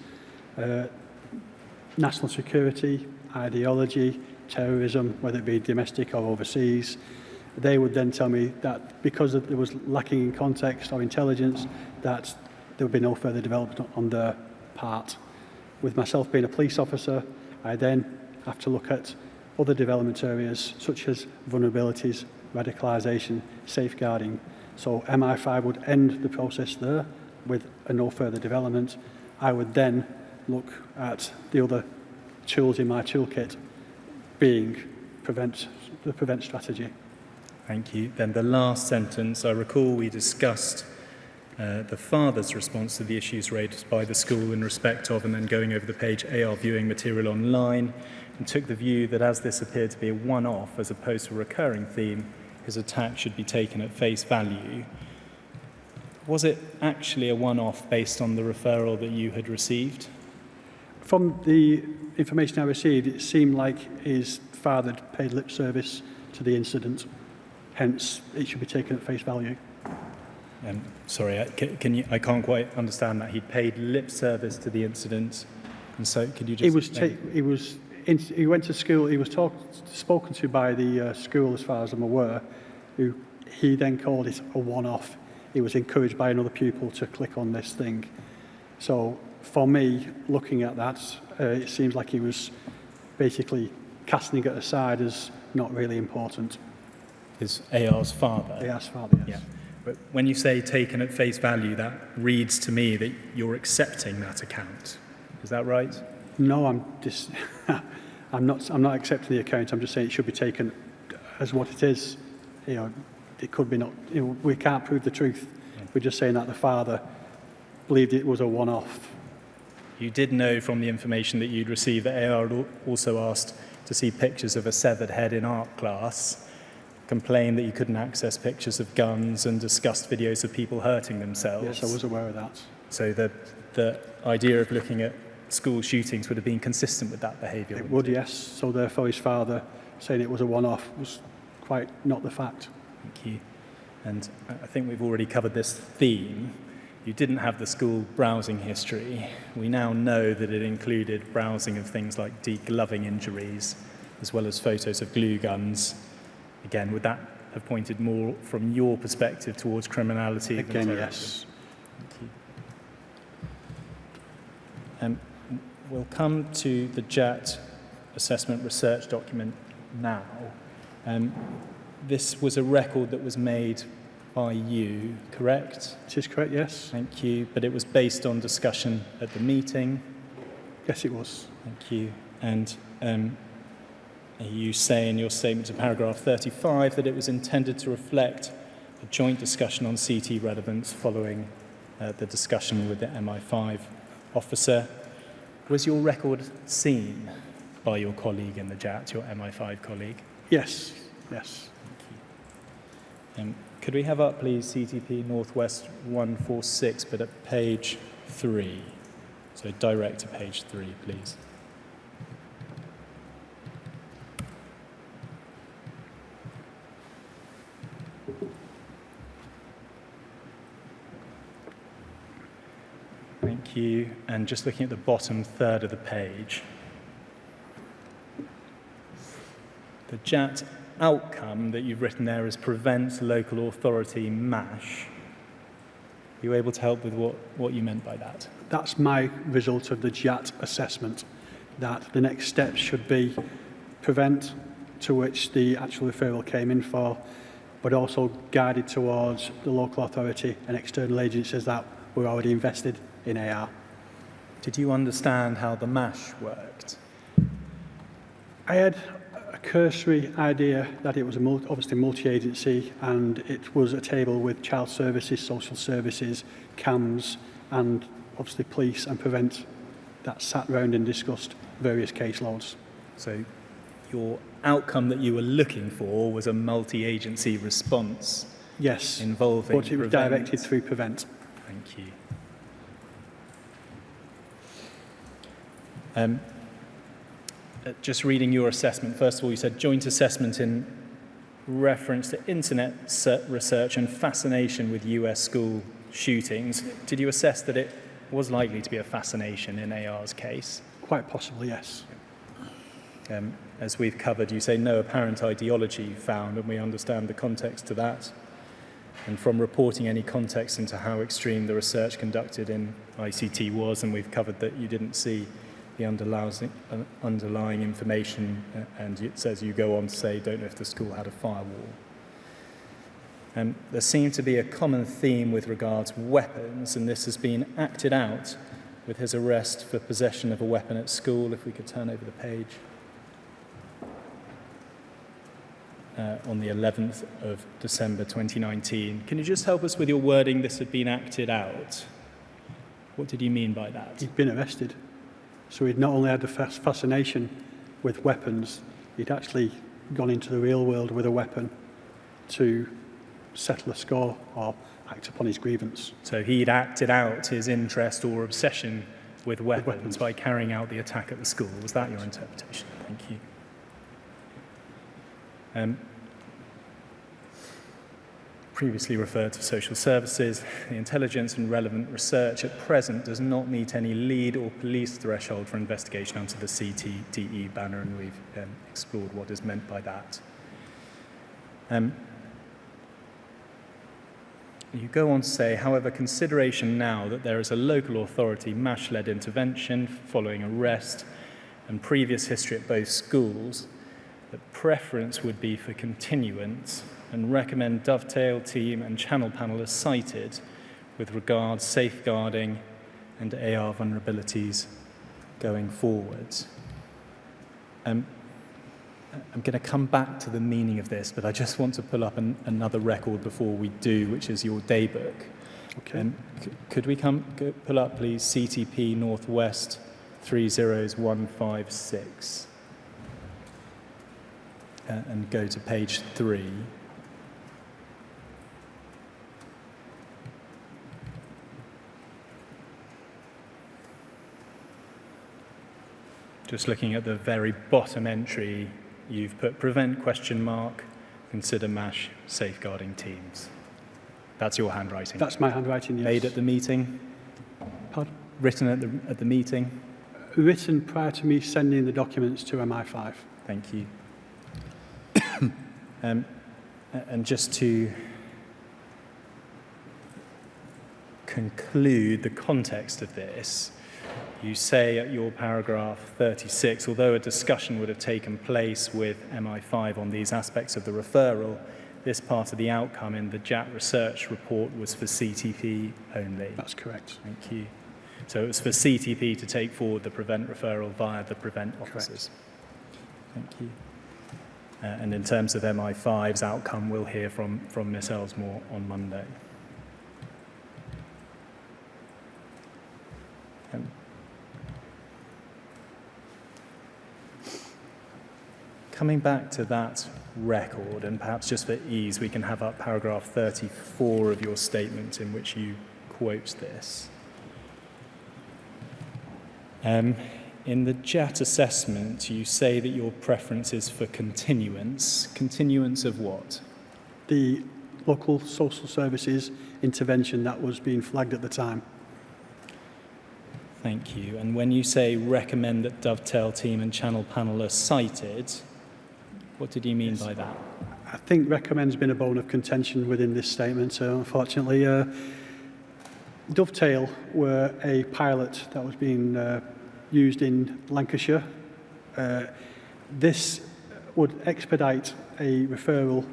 national security, ideology, terrorism, whether it be domestic or overseas. They would then tell me that because there was lacking in context or intelligence, that there would be no further development on their part. With myself being a police officer, I then have to look at other development areas such as vulnerabilities, radicalisation, safeguarding. So MI5 would end the process there with a no further development. I would then look at the other tools in my toolkit being the prevent strategy. Thank you. Then the last sentence, I recall we discussed the father's response to the issues raised by the school in respect of, and then going over the page, AR viewing material online, and took the view that as this appeared to be a one-off as opposed to a recurring theme, his attack should be taken at face value. Was it actually a one-off based on the referral that you had received? From the information I received, it seemed like his father had paid lip service to the incident. Hence, it should be taken at face value. Sorry, I can't quite understand that. He'd paid lip service to the incident, and so could you just? He went to school. He was spoken to by the school, as far as I'm aware. Who he then called it a one-off. He was encouraged by another pupil to click on this thing. So for me, looking at that, it seems like he was basically casting it aside as not really important. His AR's father? AR's father, yes. Yeah. But when you say taken at face value, that reads to me that you're accepting that account. Is that right? No, I'm not accepting the account. I'm just saying it should be taken as what it is. You know, it could be not. You know, we can't prove the truth. Yeah. We're just saying that the father believed it was a one-off. You did know from the information that you'd received that AR also asked to see pictures of a severed head in art class, complained that you couldn't access pictures of guns, and discussed videos of people hurting themselves. Yes, I was aware of that. So the idea of looking at school shootings would have been consistent with that behaviour? It would, yes. So therefore his father saying it was a one-off was quite not the fact. Thank you. And I think we've already covered this theme. You didn't have the school browsing history. We now know that it included browsing of things like degloving injuries, as well as photos of glue guns. Again, would that have pointed more from your perspective towards criminality? Again, yes. Thank you. We'll come to the JAT assessment research document now. This was a record that was made by you, correct? It is correct, yes. Thank you. But it was based on discussion at the meeting? Yes, it was. Thank you. And you say in your statement to paragraph 35 that it was intended to reflect a joint discussion on CT relevance following the discussion with the MI5 officer. Was your record seen by your colleague in the JAT, your MI5 colleague? Yes, yes. Thank you. Could we have up, please, CTP Northwest 146, but at page 3? So direct to page 3, please. Thank you. And just looking at the bottom third of the page, the JAT outcome that you've written there is prevent local authority MASH. Are you able to help with what you meant by that? That's my result of the JAT assessment, that the next step should be prevent, to which the actual referral came in for, but also guided towards the local authority and external agencies that were already invested in AR. Did you understand how the MASH worked? I had a cursory idea that it was obviously multi-agency, and it was a table with child services, social services, CAMS, and obviously police and prevent that sat round and discussed various caseloads. So your outcome that you were looking for was a multi-agency response Yes, involving but it was Prevent. directed through prevent. Thank you. Just reading your assessment, first of all, you said joint assessment in reference to internet research and fascination with US school shootings. Did you assess that it was likely to be a fascination in AR's case? Quite possibly, yes. As we've covered, you say no apparent ideology found, and we understand the context to that. And from reporting any context into how extreme the research conducted in ICT was, and we've covered that you didn't see the underlying information, and it says you go on to say, don't know if the school had a firewall. There seemed to be a common theme with regards to weapons, and this has been acted out with his arrest for possession of a weapon at school. If we could turn over the page. On the 11th of December 2019. Can you just help us with your wording, this had been acted out? What did you mean by that? He'd been arrested. So he'd not only had the fascination with weapons, he'd actually gone into the real world with a weapon to settle a score or act upon his grievance. So he'd acted out his interest or obsession with weapons by carrying out the attack at the school. Was that your interpretation? Thank you. Previously referred to social services, the intelligence and relevant research at present does not meet any lead or police threshold for investigation under the CTDE banner, and we've explored what is meant by that. You go on to say, however, consideration now that there is a local authority MASH-led intervention following arrest and previous history at both schools, the preference would be for continuance and recommend dovetail team and channel panel as cited with regards safeguarding and AR vulnerabilities going forwards. I'm going to come back to the meaning of this, but I just want to pull up another record before we do, which is your daybook. Okay. Could we pull up, please, CTP Northwest 30156 and go to page 3. Just looking at the very bottom entry, you've put prevent ? Consider MASH safeguarding teams. That's your handwriting. That's my handwriting, yes. Made at the meeting? Pardon? Written at the meeting? Written prior to me sending the documents to MI5. Thank you. And just to conclude the context of this, you say at your paragraph 36, although a discussion would have taken place with MI5 on these aspects of the referral, this part of the outcome in the JAT research report was for CTP only. That's correct. Thank you. So it was for CTP to take forward the prevent referral via the prevent officers. Correct. Thank you. And in terms of MI5's outcome, we'll hear from Miss Elsmore on Monday. Coming back to that record, and perhaps just for ease, we can have up paragraph 34 of your statement in which you quote this. In the JAT assessment, you say that your preference is for continuance. Continuance of what? The local social services intervention that was being flagged at the time. Thank you. And when you say recommend that dovetail team and channel panel are cited, what did you mean by that? I think recommend's been a bone of contention within this statement, unfortunately. Dovetail were a pilot that was being used in Lancashire. This would expedite a referral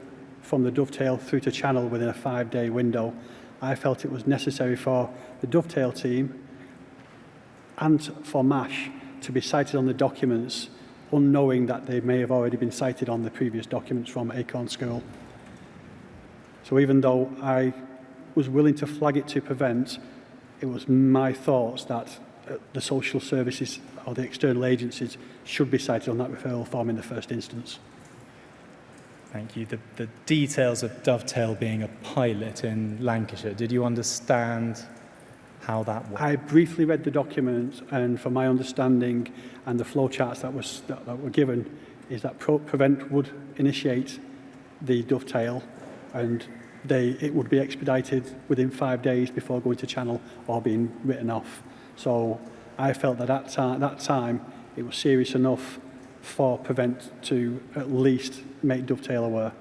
from the Dovetail through to Channel within a 5-day window. I felt it was necessary for the Dovetail team and for MASH to be cited on the documents, unknowing that they may have already been cited on the previous documents from Acorn School. So even though I was willing to flag it to prevent, it was my thoughts that the social services or the external agencies should be cited on that referral form in the first instance. Thank you. The details of Dovetail being a pilot in Lancashire, did you understand how that worked? I briefly read the document, and from my understanding and the flowcharts that were given, is that Prevent would initiate the Dovetail, and it would be expedited within 5 days before going to Channel or being written off. So I felt that at that time it was serious enough for Prevent to at least make Dovetail aware.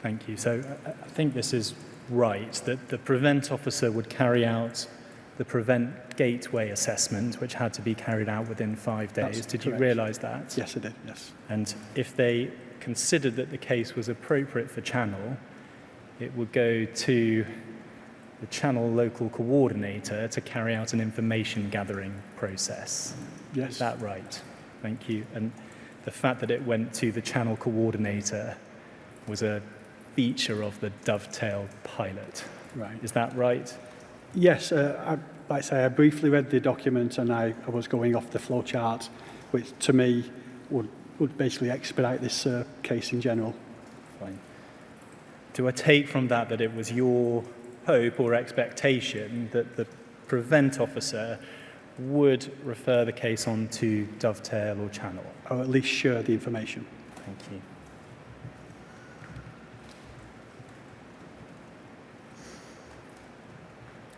Thank you. So I think this is right, that the Prevent officer would carry out the Prevent Gateway assessment, which had to be carried out within 5 days. That's did correct. you realise that? Yes, I did, yes. And if they considered that the case was appropriate for Channel, it would go to the Channel local coordinator to carry out an information gathering process. Yes. Is that right? Thank you. And the fact that it went to the Channel coordinator was a feature of the Dovetail pilot. Right. Is that right? Yes, like I say, I briefly read the document and I was going off the flowchart, which to me would basically expedite this case in general. Fine. Do I take from that that it was your hope or expectation that the Prevent officer would refer the case on to Dovetail or Channel? Or at least share the information. Thank you.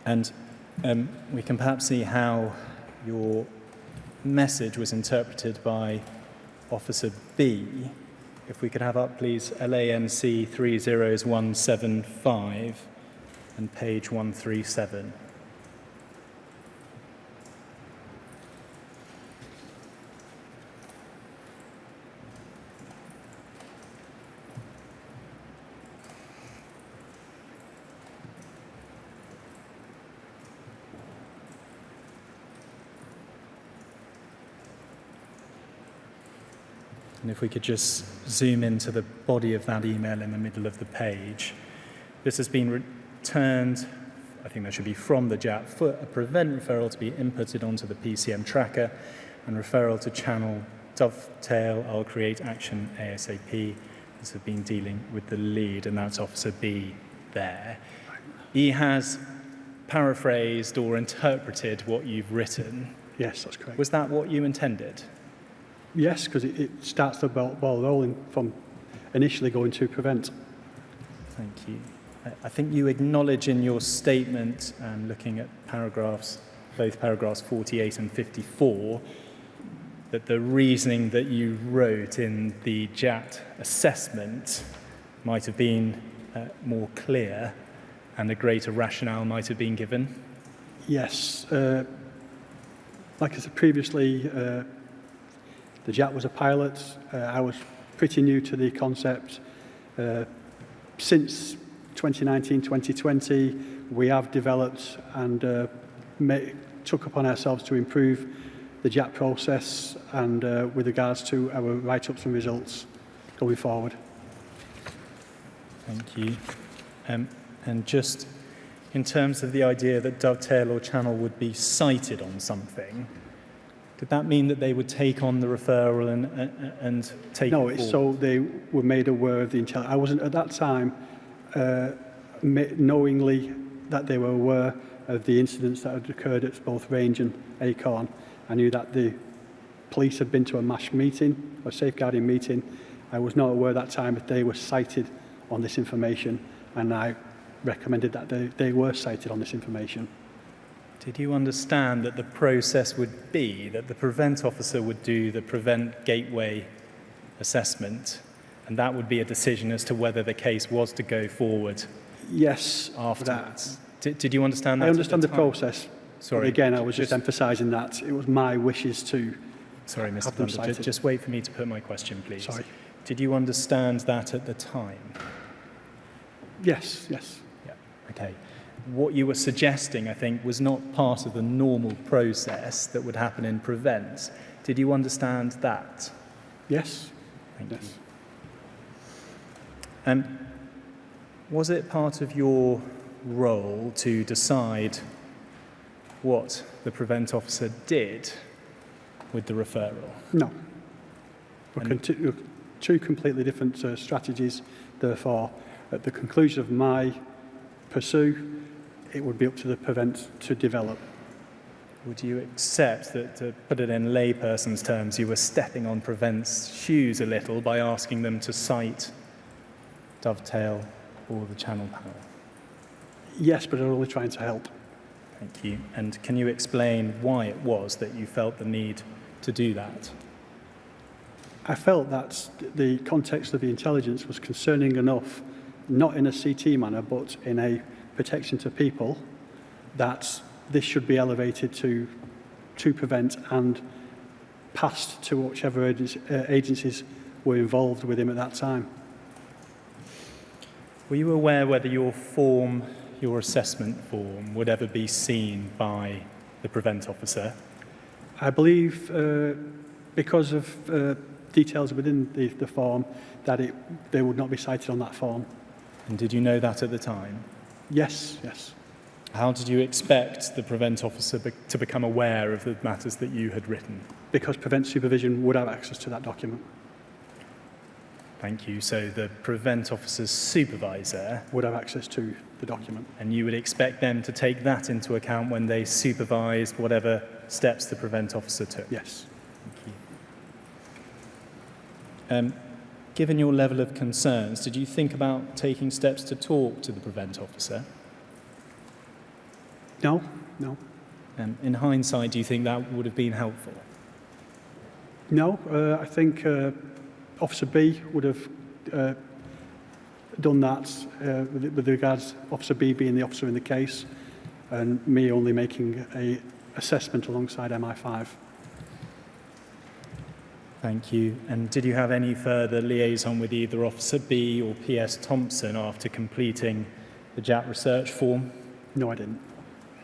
And we can perhaps see how your message was interpreted by Officer B. If we could have up, please, LANC 30175 and page 137. And if we could just zoom into the body of that email in the middle of the page. This has been returned, I think that should be from the JAP, for a Prevent referral to be inputted onto the PCM tracker and referral to Channel Dovetail. I'll create action ASAP. This has been dealing with the lead, and that's Officer B there. He has paraphrased or interpreted what you've written. Yes, that's correct. Was that what you intended? Yes, because it starts the ball rolling from initially going to Prevent. Thank you. I think you acknowledge in your statement, looking at both paragraphs 48 and 54, that the reasoning that you wrote in the JAT assessment might have been more clear and a greater rationale might have been given. Yes. Like I said previously, the JAT was a pilot. I was pretty new to the concept. Since 2019-2020, we have developed and took upon ourselves to improve the JAT process and with regards to our write-ups and results going forward. Thank you. And just in terms of the idea that Dovetail or Channel would be cited on something, did that mean that they would take on the referral and take No, it forward? so they were made aware of the intelligence. I wasn't at that time knowingly that they were aware of the incidents that had occurred at both Range and Acorn. I knew that the police had been to a MASH meeting, a safeguarding meeting. I was not aware at that time that they were cited on this information, and I recommended that they were cited on this information. Did you understand that the process would be that the Prevent officer would do the Prevent Gateway assessment, and that would be a decision as to whether the case was to go forward Yes. afterwards? Did you understand that? I understand the time? process. Sorry. But again, I was just emphasising that it was my wishes to Sorry, Mr. have them Thunder, cited. just wait for me to put my question, please. Sorry. Did you understand that at the time? Yes, yes. Yeah, okay. What you were suggesting, I think, was not part of the normal process that would happen in Prevent. Did you understand that? Yes. Thank Yes. you. Was it part of your role to decide what the prevent officer did with the referral? No. We're two completely different strategies. Therefore, at the conclusion of my pursue, it would be up to the prevent to develop. Would you accept that, to put it in layperson's terms, you were stepping on prevent's shoes a little by asking them to cite Dovetail or the channel panel? Yes, but I'm only trying to help. Thank you. And can you explain why it was that you felt the need to do that? I felt that the context of the intelligence was concerning enough, not in a CT manner, but in a protection to people, that this should be elevated to prevent and passed to whichever agencies were involved with him at that time. Were you aware whether your assessment form, would ever be seen by the prevent officer? I believe, because of details within the form, that they would not be cited on that form. And did you know that at the time? Yes, yes. How did you expect the prevent officer to become aware of the matters that you had written? Because prevent supervision would have access to that document. Thank you. So the prevent officer's supervisor would have access to the document. And you would expect them to take that into account when they supervised whatever steps the prevent officer took? Yes. Thank you. Given your level of concerns, did you think about taking steps to talk to the prevent officer? No. In hindsight, do you think that would have been helpful? No, I think Officer B would have done that with regards to Officer B being the officer in the case and me only making a assessment alongside MI5. Thank you. And did you have any further liaison with either Officer B or PS Thompson after completing the JAT research form? No, I didn't.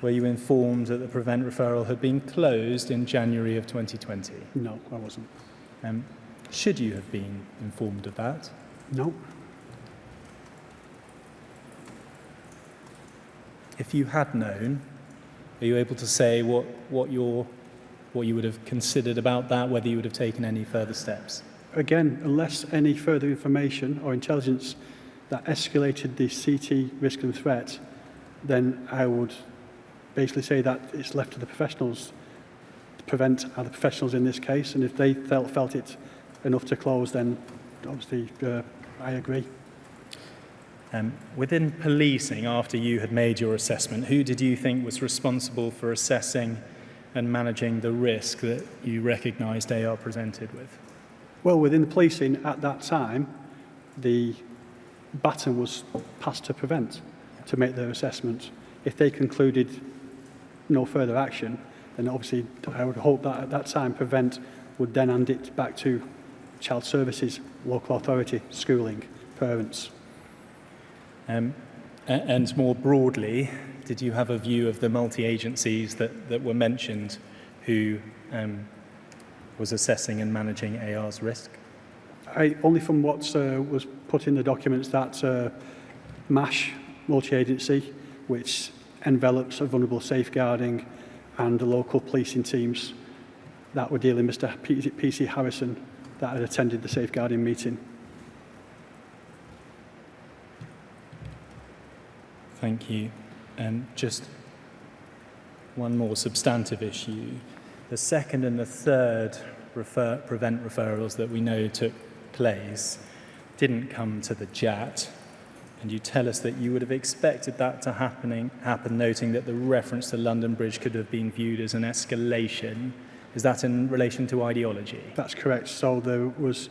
Were you informed that the prevent referral had been closed in January of 2020? No, I wasn't. Should you have been informed of that? No. If you had known, are you able to say what you would have considered about that, whether you would have taken any further steps? Again, unless any further information or intelligence that escalated the CT risk and threat, then I would basically say that it's left to the professionals to prevent the professionals in this case, and if they felt it enough to close, then obviously I agree. Within policing, after you had made your assessment, who did you think was responsible for assessing and managing the risk that you recognised AR presented with? Well, within the policing at that time, the baton was passed to prevent to make their assessment. If they concluded no further action, then obviously I would hope that at that time prevent would then hand it back to child services, local authority, schooling, parents. And more broadly, did you have a view of the multi-agencies that were mentioned who was assessing and managing AR's risk? Only from what was put in the documents, that MASH multi-agency, which envelops of vulnerable safeguarding, and the local policing teams that were dealing with Mr. PC Harrison that had attended the safeguarding meeting. Thank you. Just one more substantive issue. The second and the third prevent referrals that we know took place didn't come to the JAT, and you tell us that you would have expected that to happen, noting that the reference to London Bridge could have been viewed as an escalation. Is that in relation to ideology? That's correct. So there was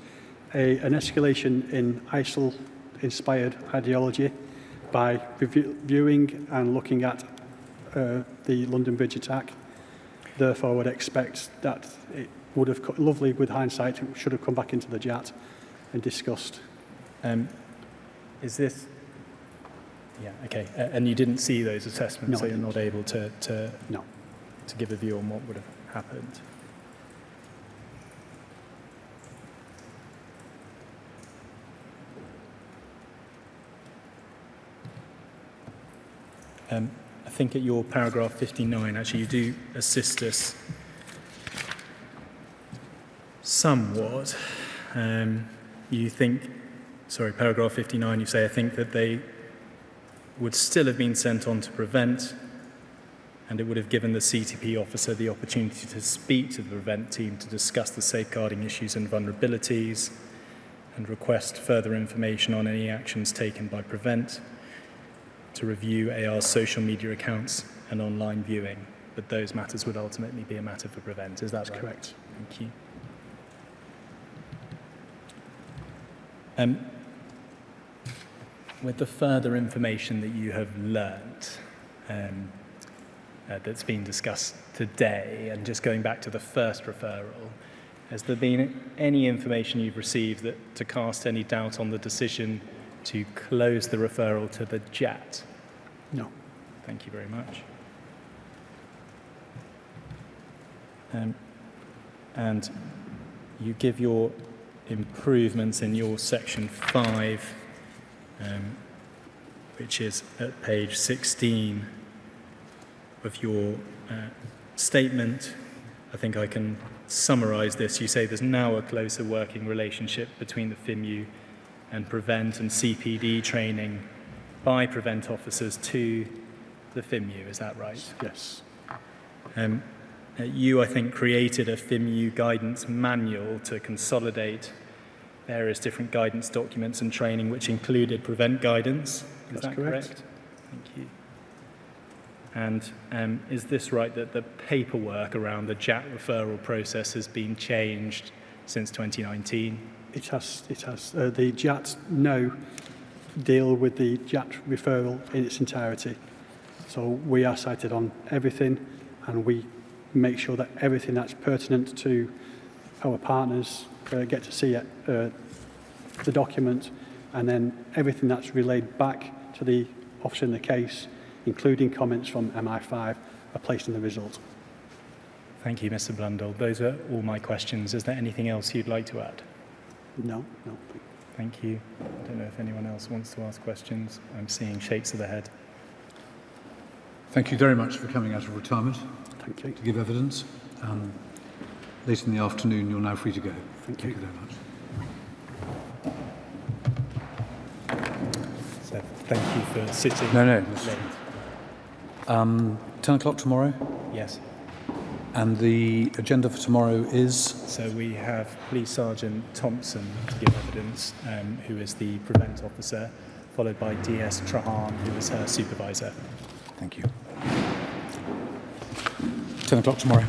an escalation in ISIL-inspired ideology by viewing and looking at the London Bridge attack. Therefore, I would expect that it would have, lovely with hindsight, it should have come back into the JAT and discussed. Is this... Yeah, okay. And you didn't see those assessments, No, so you're not able to No. to give a view on what would have happened. I think at your paragraph 59, actually, you do assist us somewhat. You think, sorry, paragraph 59, you say, I think that they would still have been sent on to prevent, and it would have given the CTP officer the opportunity to speak to the prevent team to discuss the safeguarding issues and vulnerabilities and request further information on any actions taken by prevent, to review AR's social media accounts and online viewing. But those matters would ultimately be a matter for prevent. Is that right? Correct. Thank you. With the further information that you have learnt that's been discussed today, and just going back to the first referral, has there been any information you've received to cast any doubt on the decision to close the referral to the JAT? No. Thank you very much. And you give your improvements in your section 5, which is at page 16 of your statement. I think I can summarise this. You say there's now a closer working relationship between the FIMU and prevent and CPD training by prevent officers to the FIMU. Is that right? Yes. You, I think, created a FIMU guidance manual to consolidate various different guidance documents and training, which included prevent guidance. Is That's that correct. Thank you. And is this right, that the paperwork around the JAT referral process has been changed since 2019? It has. The JATs now deal with the JAT referral in its entirety. So we are cited on everything, and we make sure that everything that's pertinent to our partners get to see it, the document, and then everything that's relayed back to the officer in the case, including comments from MI5, are placed in the result. Thank you, Mr. Blundell. Those are all my questions. Is there anything else you'd like to add? No. Thank you. I don't know if anyone else wants to ask questions. I'm seeing shakes of the head. Thank you very much for coming out of retirement Thank you. to give evidence. Late in the afternoon, you're now free to go. Thank you. Very much. So thank you for sitting. No. late. 10 o'clock tomorrow, Yes. and the agenda for tomorrow is... So we have Police Sergeant Thompson to give evidence, who is the prevent officer, followed by DS Trahan, who is her supervisor. Thank you. 10 o'clock tomorrow.